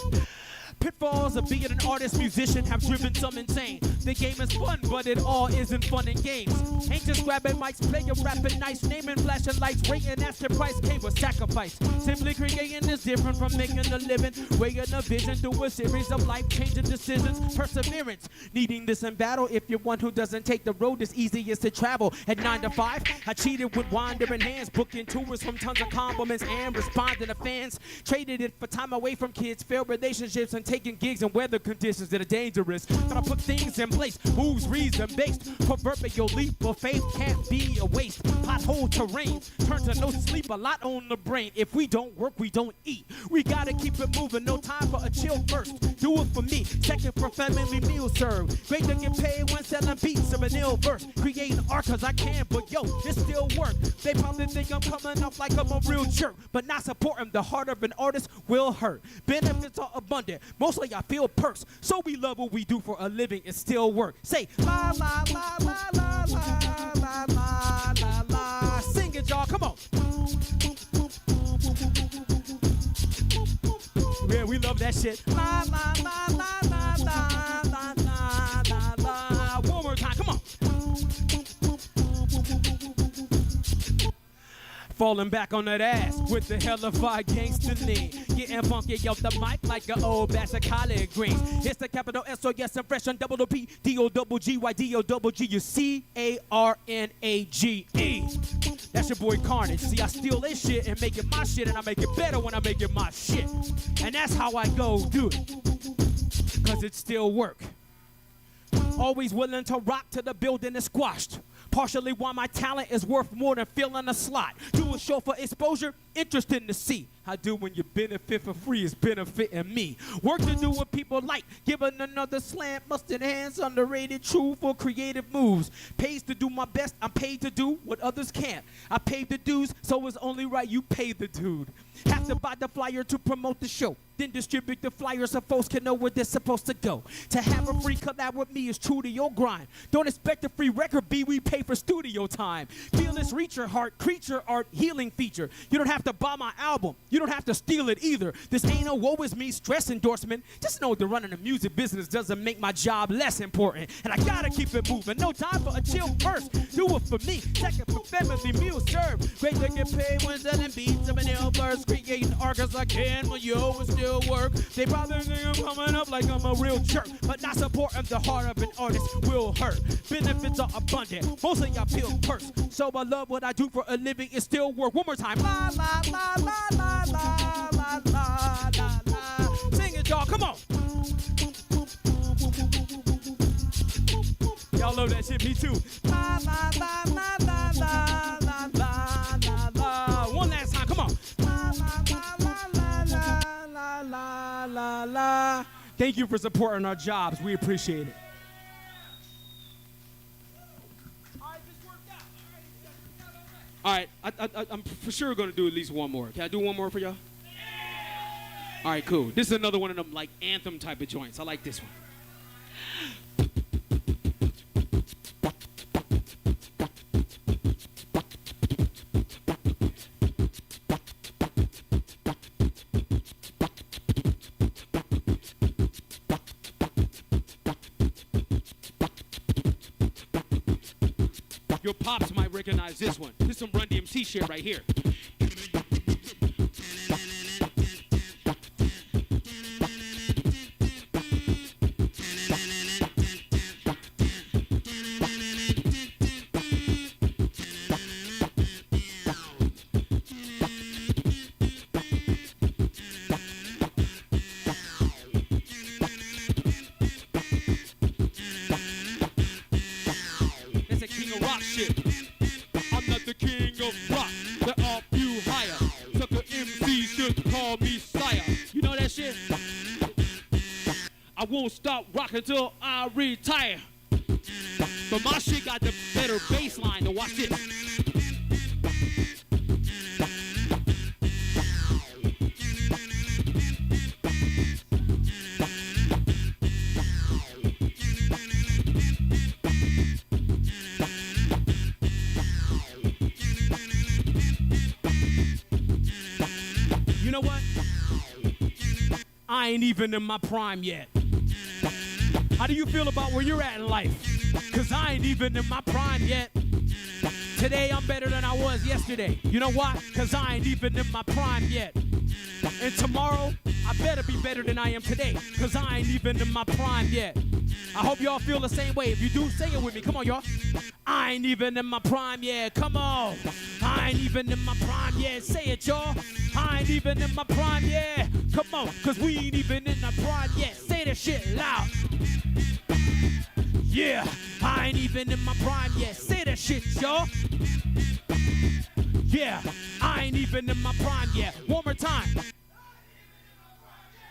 Pitfalls of being an artist, musician have driven some insane. The game is fun, but it all isn't fun and games. Ain't just grabbing mics, playing, rapping nice, naming, flashing lights, rating, that's the price came with sacrifice. Simply creating is different from making a living, weighing a vision through a series of life-changing decisions. Perseverance, needing this in battle. If you're one who doesn't take the road as easy as to travel. At 9 to 5, I cheated with wandering hands, booking tours from tons of compliments and responding to fans. Traded it for time away from kids, failed relationships, and taking gigs in weather conditions that are dangerous. Gotta put things in place, moves reason-based. Proverbial leap of faith can't be a waste. Pothole terrain, turn to no sleep, a lot on the brain. If we don't work, we don't eat. We gotta keep it moving, no time for a chill first. Do it for me, second for family meal served. Great to get paid when selling beats of an ill verse. Creating art cause I can, but yo, it still work. They probably think I'm coming off like I'm a real jerk, but not supporting the heart of an artist will hurt. Benefits are abundant, mostly I feel perks. So we love what we do for a living, it still work. Say la la la la la la la la la la. Sing it, y'all, come on. Yeah, we love that shit. La la la la la la la la la la. One more time, come on. Falling back on that ass with the hellified gangster lean. Getting funky off the mic like an old batch of collard greens. It's the capital S-O-S and fresh on double the P. D-O-double-G-Y, D-O-double-G, you C-A-R-N-A-G-E. That's your boy Carnage. See, I steal this shit and make it my shit, and I make it better when I make it my shit. And that's how I go do it. Cause it still work. Always willing to rock till the building is squashed. Partially why my talent is worth more than filling a slot. Do a show for exposure, interesting to see. I do when you benefit for free is benefiting me. Work to do what people like, giving another slant, must enhance underrated, true for creative moves. Pays to do my best, I'm paid to do what others can't. I paid the dues, so it's only right you pay the dude. Have to buy the flyer to promote the show, then distribute the flyer so folks can know where they're supposed to go. To have a free collab with me is true to your grind. Don't expect a free record, B, we pay for studio time. Feel this, reach your heart, creature art, healing feature. You don't have to buy my album, you don't have to steal it either. This ain't a woe is me stress endorsement. Just know that running a music business doesn't make my job less important. And I gotta keep it moving, no time for a chill first. Do it for me, second for family meal served. Great to get paid when selling beats of an ill verse. Creating art cause I can, but yo, it still work. They probably think I'm coming up like I'm a real jerk, but not supporting the heart of an artist will hurt. Benefits are abundant, most of y'all feel purse. So I love what I do for a living, it still work. One more time. La la la la la la la la la la. Sing it, y'all, come on. Y'all love that shit, me too. La la la la la la la la la la. One last time, come on. La la la la la la la la la. Thank you for supporting our jobs. We appreciate it. All right, I'm for sure going to do at least one more. Can I do one more for y'all? All right, cool. This is another one of them like anthem type of joints. I like this one. Your pops might recognize this one. This some Run DMC shit right here. That's a king of rock shit. I'm not the king of rock. They're all few higher. Sucker MCs should call me sire. You know that shit? I won't stop rocking till I retire. But my shit got the better bass line. To watch this. You know what? I ain't even in my prime yet. How do you feel about where you're at in life? Cause I ain't even in my prime yet. Today I'm better than I was yesterday. You know why? Cause I ain't even in my prime yet. And tomorrow, I better be better than I am today. Cause I ain't even in my prime yet. I hope y'all feel the same way. If you do, sing it with me. Come on, y'all. I ain't even in my prime yet. Come on. I ain't even in my prime yet. Say it, y'all. I ain't even in my prime yet. Come on, cause we ain't even in the prime yet. Say that shit loud. Yeah, I ain't even in my prime yet. Say that shit, y'all. Yeah, I ain't even in my prime yet. One more time.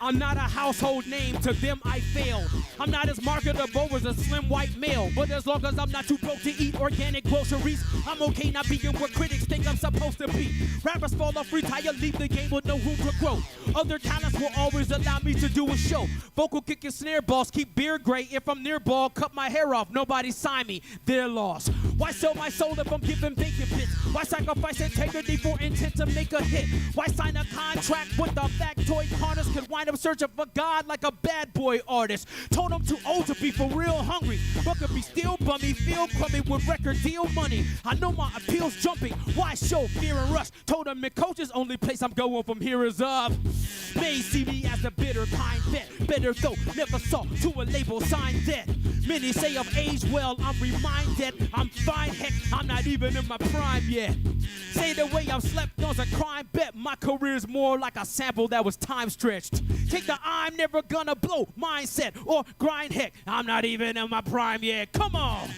I'm not a household name, to them I failed. I'm not as marketable as a slim white male. But as long as I'm not too broke to eat organic groceries, I'm okay not being what critics think I'm supposed to be. Rappers fall off, retire, leave the game with no room to grow. Other talents will always allow me to do a show. Vocal kick and snare balls, keep beard gray. If I'm near ball, cut my hair off, nobody sign me, they're lost. Why sell my soul if I'm giving bacon bits? Why sacrifice integrity for intent to make a hit? Why sign a contract with the factoid corners? Could wind up searching for God like a bad boy artist. Told him too old to be for real hungry, but could be still bummy, feel crummy with record deal money. I know my appeal's jumping, why show fear and rush? Told him coach's only place I'm going from here is up. They see me as a bitter kind vet, better go, never saw to a label sign that. Many say I've aged well, I'm reminded I'm fine, heck, I'm not even in my prime yet. Say the way I've slept on's a crime bet, my career's more like a sample that was time stretched. Take the I'm never gonna blow mindset or grind, heck, I'm not even in my prime yet. Come on,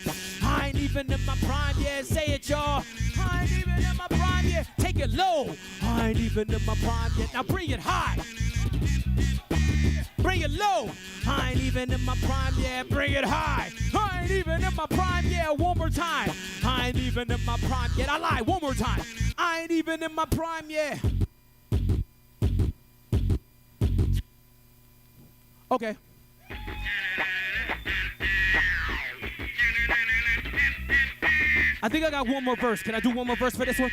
I ain't even in my prime yet. Say it, y'all. I ain't even in my prime yet. Take it low. I ain't even in my prime yet. Now bring it high. Bring it low. I ain't even in my prime yet. Bring it high. I ain't even in my prime yet. One more time. I ain't even in my prime yet. I lied. One more time. I ain't even in my prime yet. Okay. I think I got one more verse. Can I do one more verse for this one?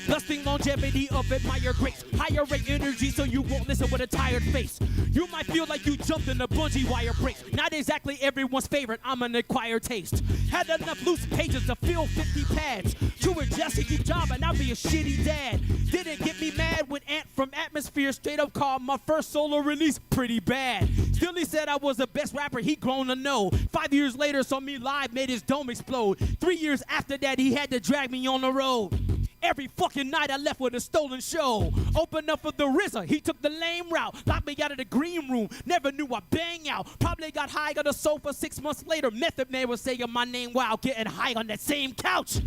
Lusting longevity of admire grace. Higher rate energy so you won't listen with a tired face. You might feel like you jumped in a bungee wire brace. Not exactly everyone's favorite, I'm an acquired taste. Had enough loose pages to fill 50 pads. To adjust a deep job and I'll be a shitty dad. Didn't get me mad when Ant from Atmosphere straight up called my first solo release pretty bad. Still he said I was the best rapper he grown to know. 5 years later saw me live, made his dome explode. 3 years after that he had to drag me on the road. Every fucking night I left with a stolen show. Open up for the RZA, he took the lame route. Locked me out of the green room, never knew I bang out. Probably got high on the sofa 6 months later. Method Man was saying my name while getting high on that same couch.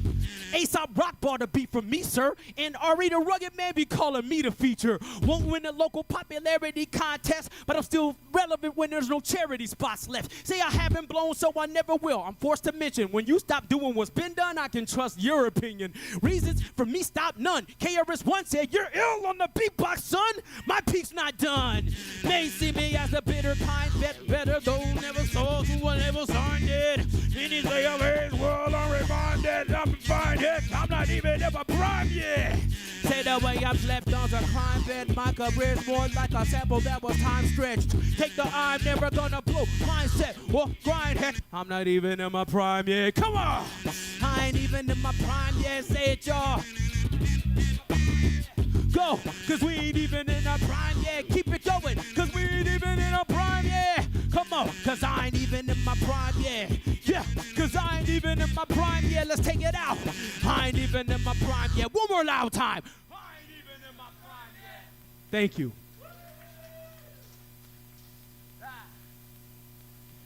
Aesop Rock bought a beat from me, sir. And Ari the Rugged Man be calling me the feature. Won't win the local popularity contest, but I'm still relevant when there's no charity spots left. Say I haven't blown, so I never will. I'm forced to mention, when you stop doing what's been done, I can trust your opinion. Reasons for me stop none. KRS-One said, you're ill on the beatbox, son. My peak's not done. May see me as the bitter kind, better though never saw who I never signed it. Many say I'm his world, I'm reminded. I'm fine, heck, I'm not even in my prime yet. Said the way I'm slept on the crime bed. My career's more like a sample that was time stretched. Take the I'm never gonna blow mindset or grind heck. I'm not even in my prime yet. Come on! I ain't even in my prime yet. Say it, y'all. Go, cause we ain't even in our prime yet. Keep it going, cause we ain't even in our prime yet. Come on, cause I ain't even in my prime yet. Yeah, cause I ain't even in my prime yet. Let's take it out. I ain't even in my prime yet. One more loud time. I ain't even in my prime yet. Thank you.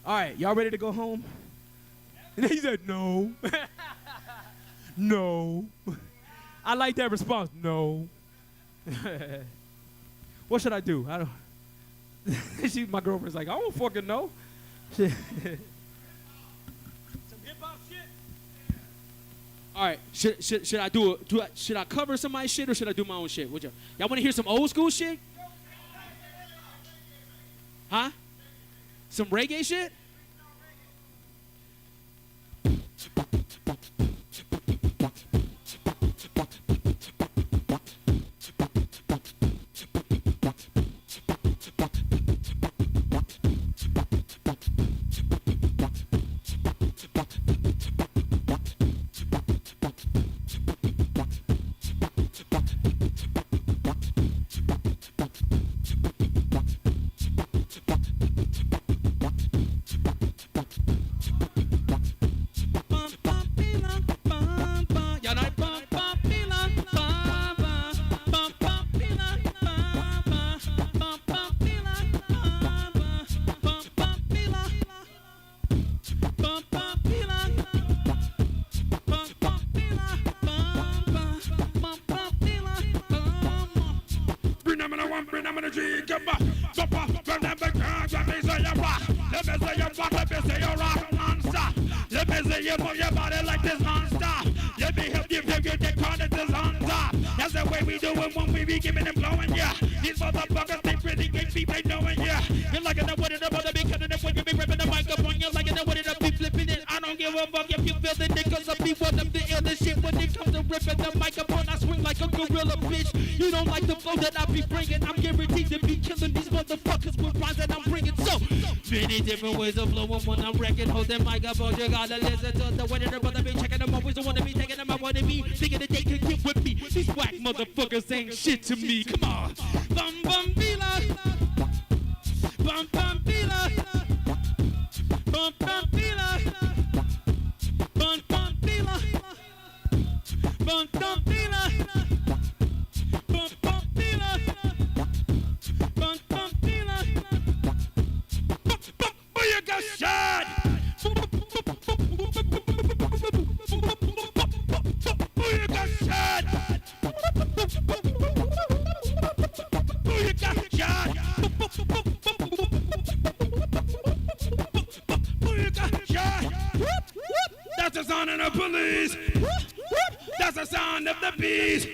All right, y'all ready to go home? And he said, no. No. I like that response. No. What should I do? I don't. My girlfriend's like, I don't fucking know. Some hip hop shit. All right, should I do it? Should I cover somebody's shit or should I do my own shit? Y'all want to hear some old school shit? Huh? Some reggae shit? Different ways of blowing when I'm wrecking. Hold them mic up, you gotta listen to the way that brother be checking them. Always the one to be taking them. I wanna be thinking that they could get with me. These whack motherfuckers ain't shit to me. Come on. Bum bum bila. Bum bum bila. Bum bum bila. Bum bum bila. Bum bum bila. Bum bum bila. Bum bum bila. You got shot. You got shot. You got shot. You got shot. That's the sound of the police. That's the sound of the bees.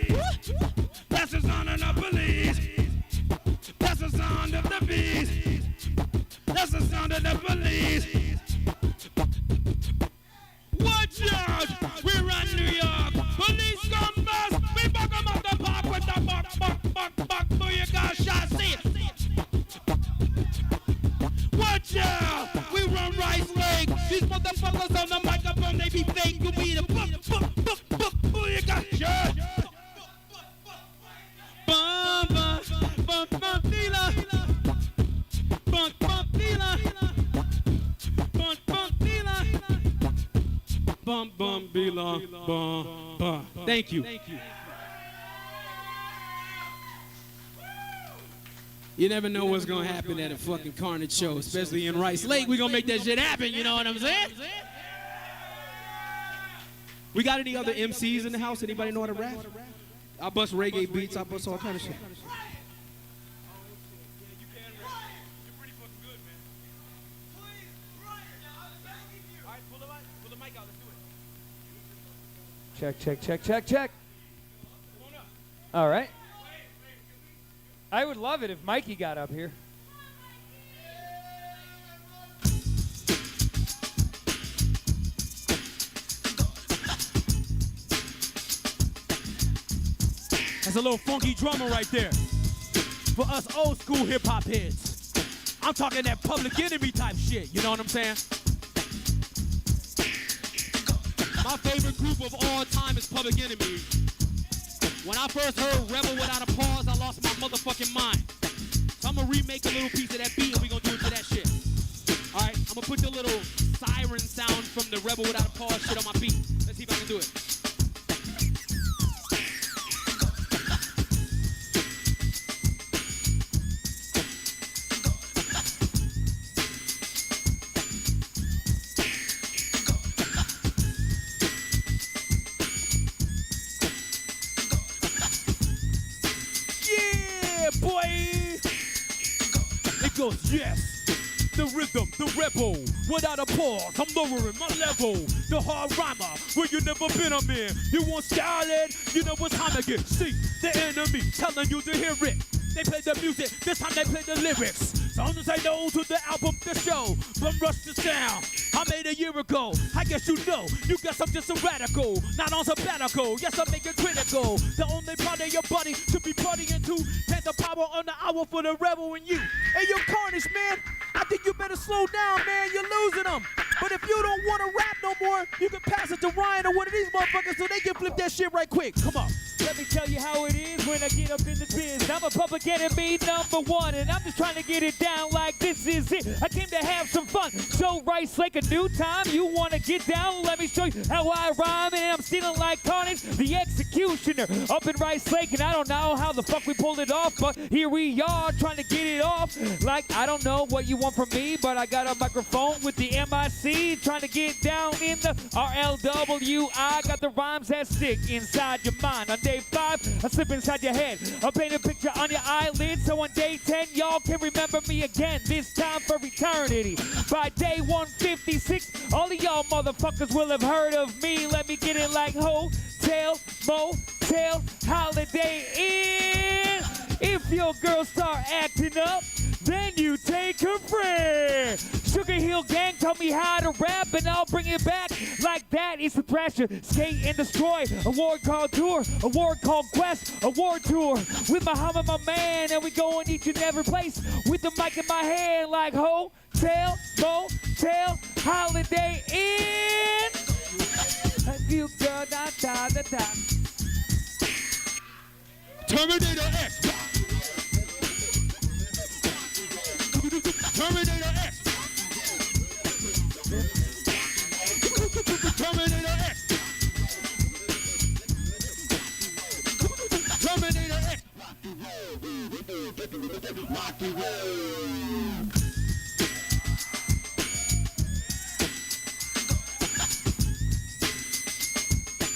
That's the sound of the police. That's the sound of the bees. That's the sound of the police. Watch out! We run New York. Police come fast. We buck them up the park with the buck. You got shot. See it. Watch out! We run Rice Lake. These motherfuckers on the microphone, they be fake. You be the buck. You got shot. Dealer. Bump, dealer. Bump, dealer. Bump. Thank you. You never know what's gonna happen at a fucking Carnage show, especially in Rice Lake. We gonna make that shit happen, you know what I'm saying? We got any other MCs in the house? Anybody know how to rap? I bust reggae beats, I bust all kind of shit. Check. All right. I would love it if Mikey got up here. That's a little funky drummer right there. For us old school hip hop heads. I'm talking that Public Enemy type shit, you know what I'm saying? My favorite group of all time is Public Enemy. When I first heard Rebel Without a Pause, I lost my motherfucking mind. So I'm gonna remake a little piece of that beat and we gonna do it to that shit. Alright, I'm gonna put the little siren sound from the Rebel Without a Pause shit on my beat. Let's see if I can do it. Goes, yes, the rhythm, the rebel, without a pause, I'm lowering my level, the hard rhymer, where you never been a man, you want style it, you know what's time to get, see, the enemy telling you to hear it, they play the music, this time they play the lyrics, songs I know to the album, the show, from Rush to Sound, I made a year ago, I guess you know, you guess I'm just a radical, not on sabbatical, yes I make it critical, the only part of your body should be partying to, Panther power on the hour for the rebel in you, hey yo Carnage man, I think you better slow down man, you're losing them, but if you don't want to rap no more, you can pass it to Ryan or one of these motherfuckers so they can flip that shit right quick, come on. Let me tell you how it is when I get up in the biz. I'm a Public Enemy #1, and I'm just trying to get it down like this is it. I came to have some fun, so Rice like a new time. You want to get down? Let me show you how I rhyme, and I'm stealing like Carnage, the executioner, up in Rice Lake, and I don't know how the fuck we pulled it off, but here we are trying to get it off. Like, I don't know what you want from me, but I got a microphone with the MIC, trying to get down in the RLW. I got the rhymes that stick inside your mind. On day 5, I slip inside your head. I'll paint a picture on your eyelids, so on day 10, y'all can remember me again, this time for eternity. By day 156, all of y'all motherfuckers will have heard of me. Let me get it like hotel, motel, Holiday Inn. If your girl start acting up, then you take her friend. Sugar Hill Gang taught me how to rap, and I'll bring it back like that. It's the Thrasher, Skate and Destroy. Award called Tour, award called Quest, award tour. With Muhammad, my man, and we go in each and every place with the mic in my hand like hotel, motel, Holiday Inn. And you girl, da. Terminator X. Terminator X. Terminator X. Terminator X.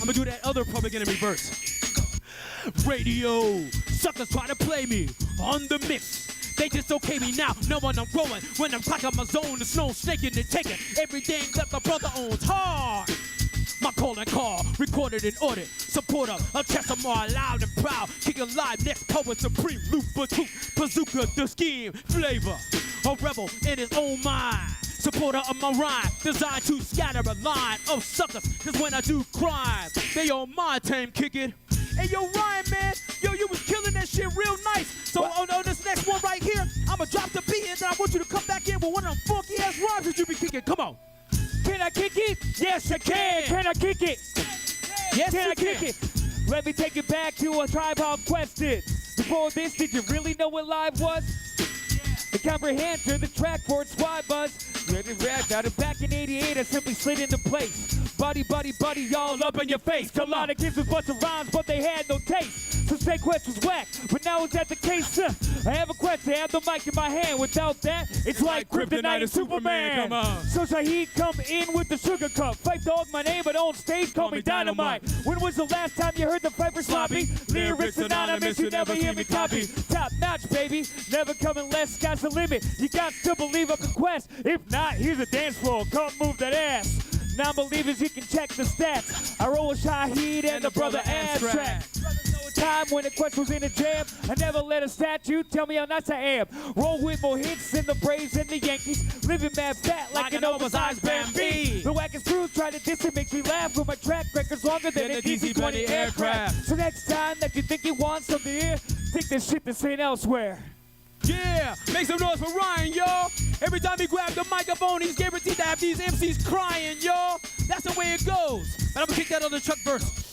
I'm gonna do that other Public Enemy verse. Radio suckers try to play me on the mix. They just okay me now, knowing I'm growing. When I'm clocking my zone, the snow snaking and taking everything that my brother owns hard. My calling call, recorded and ordered. Supporter of Chesamar, loud and proud. Kicking live, next poet supreme. Loop, bazooka, the scheme, flavor. A rebel in his own mind. Supporter of my rhyme, designed to scatter a line of suckers. Cause when I do crime, they on my team kick it. Hey yo, Ryan, man, yo, you was killing that shit real nice. So on this next one right here, I'ma drop the beat and then I want you to come back in with one of them funky ass rhymes that you be kicking. Come on. Can I kick it? Yes, I can. Can I kick it? Yes, Can you I kick can. it? Let me take it back to a Tribe Called Quest did. Before this, did you really know what live was? The comprehend to the track for its squad buzz. Back in 88, I simply slid into place. Buddy, all up in your face. A lot of kids with bunch of rhymes, but they had no taste. So say Quest was whack, but now is that the case? I have a quest, I have the mic in my hand. Without that, it's like Kryptonite and Superman. Come on. So Shaheed come in with the sugar cup. Fight dog my name, but on stage call me Dynamite. When was the last time you heard the Piper sloppy? Lyrics anonymous, you never hear me copy. Top notch, baby, never coming less. Sky's the limit. You got to believe up the quest. If not, here's a dance floor. Come move that ass. Non-believers, you can check the stats. I roll with Shaheed and the brother Ass track. time when the question was in a jam. I never let a statue tell me how nice I am. Roll with more hits than the Braves and the Yankees. Living mad fat like an oversized Bambi. The wackest crews try to diss it, makes me laugh. But my track record's longer than a DC-20 aircraft. So next time that you think you want something here, take this shit to St. Elsewhere. Yeah, make some noise for Ryan, y'all. Every time he grabs the microphone, he's guaranteed to have these MCs crying, y'all. That's the way it goes. And I'm gonna kick that other Chuck verse.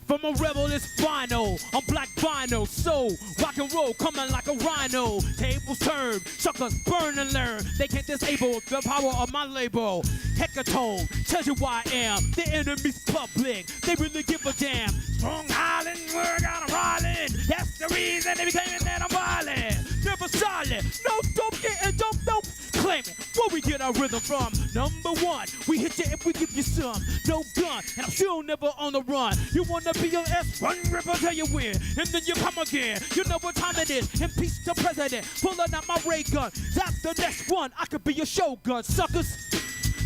From a rebel, it's final. I'm black vinyl, so rock and roll coming like a rhino. Tables turned, suckers burn and learn. They can't disable the power of my label. Hecatone, tells you why I am. The enemy's public, they really give a damn. Strong Island, we're gonna rollin'. That's the reason they be claiming that I'm violent. Never silent, no dope getting dope. Claim it, where we get our rhythm from. Number one, we hit you if we give you some. No gun, and I'm still never on the run. You wanna be your S1 ripper till you win, and then you come again. You know what time it is. Impeach the president, pulling out my ray gun. That's the next one. I could be your shogun, suckers.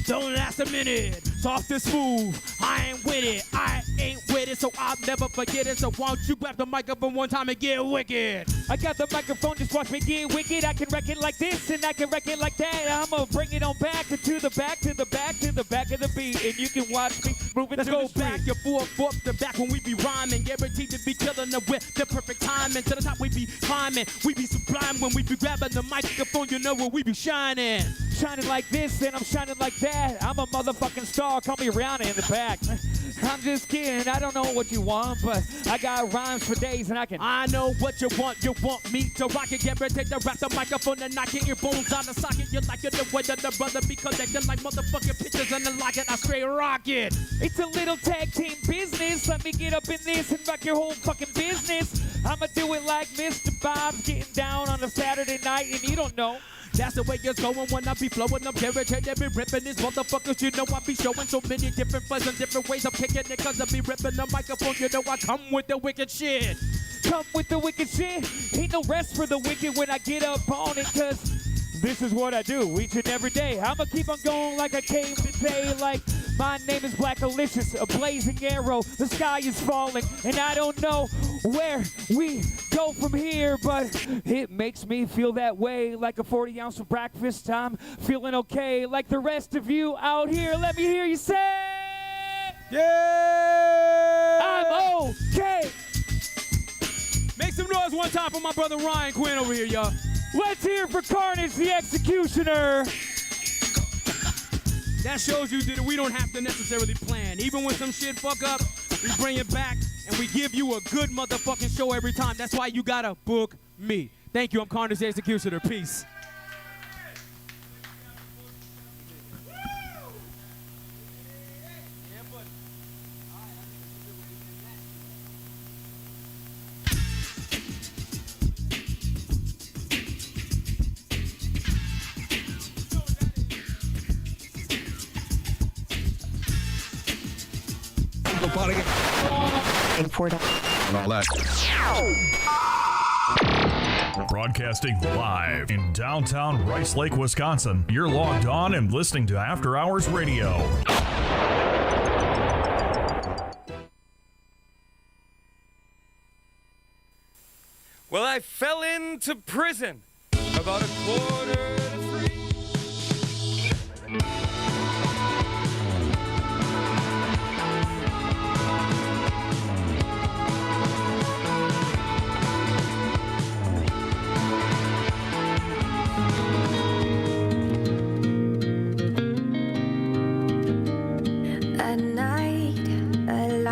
Don't last a minute, soft and smooth. I ain't with it, so I'll never forget it. So why don't you grab the microphone one time and get wicked? I got the microphone, just watch me get wicked. I can wreck it like this, and I can wreck it like that. I'ma bring it on back and to the back, to the back, to the back of the beat, and you can watch me move it. Let's to go the street. back and forth to back when we be rhyming. Guaranteed to be killing it with the perfect timing. To the top we be climbing, we be sublime when we be grabbing the microphone. You know where we be shining. Shining like this, and I'm shining like that. I'm a motherfucking star, call me Rihanna in the back. I'm just kidding, I don't know what you want, but I got rhymes for days and I know what you want me to rock it. Guaranteed to rock the microphone and knock it, your bones out of socket. You like it the way that the brother be collecting like motherfucking pictures and then like it, I straight rock it. It's a little tag team business, let me get up in this and rock your whole fucking business. I'ma do it like Mr. Bob's getting down on a Saturday night and you don't know. That's the way it's going when I be flowing up guaranteed to be ripping these motherfuckers. You know I be showing so many different flavors and different ways of kicking it. Cause I be ripping the microphone, you know I come with the wicked shit. Come with the wicked shit, ain't no rest for the wicked when I get up on it. Cause this is what I do each and every day. I'ma keep on going like I came to say. Like my name is Black Alicious, a blazing arrow. The sky is falling and I don't know where we go from here, but it makes me feel that way. Like a 40 ounce for breakfast, I'm feeling okay. Like the rest of you out here, let me hear you say, yeah, I'm okay. Make some noise one time for my brother Ryan Quinn over here, y'all. Let's hear for Carnage the Executioner. That shows you that we don't have to necessarily plan. Even when some shit fuck up, we bring it back and we give you a good motherfucking show every time. That's why you gotta book me. Thank you, I'm Carnage the Executioner. Peace. And all that. Broadcasting live in downtown Rice Lake, Wisconsin. You're logged on and listening to After Hours Radio. Well, I fell into prison about a quarter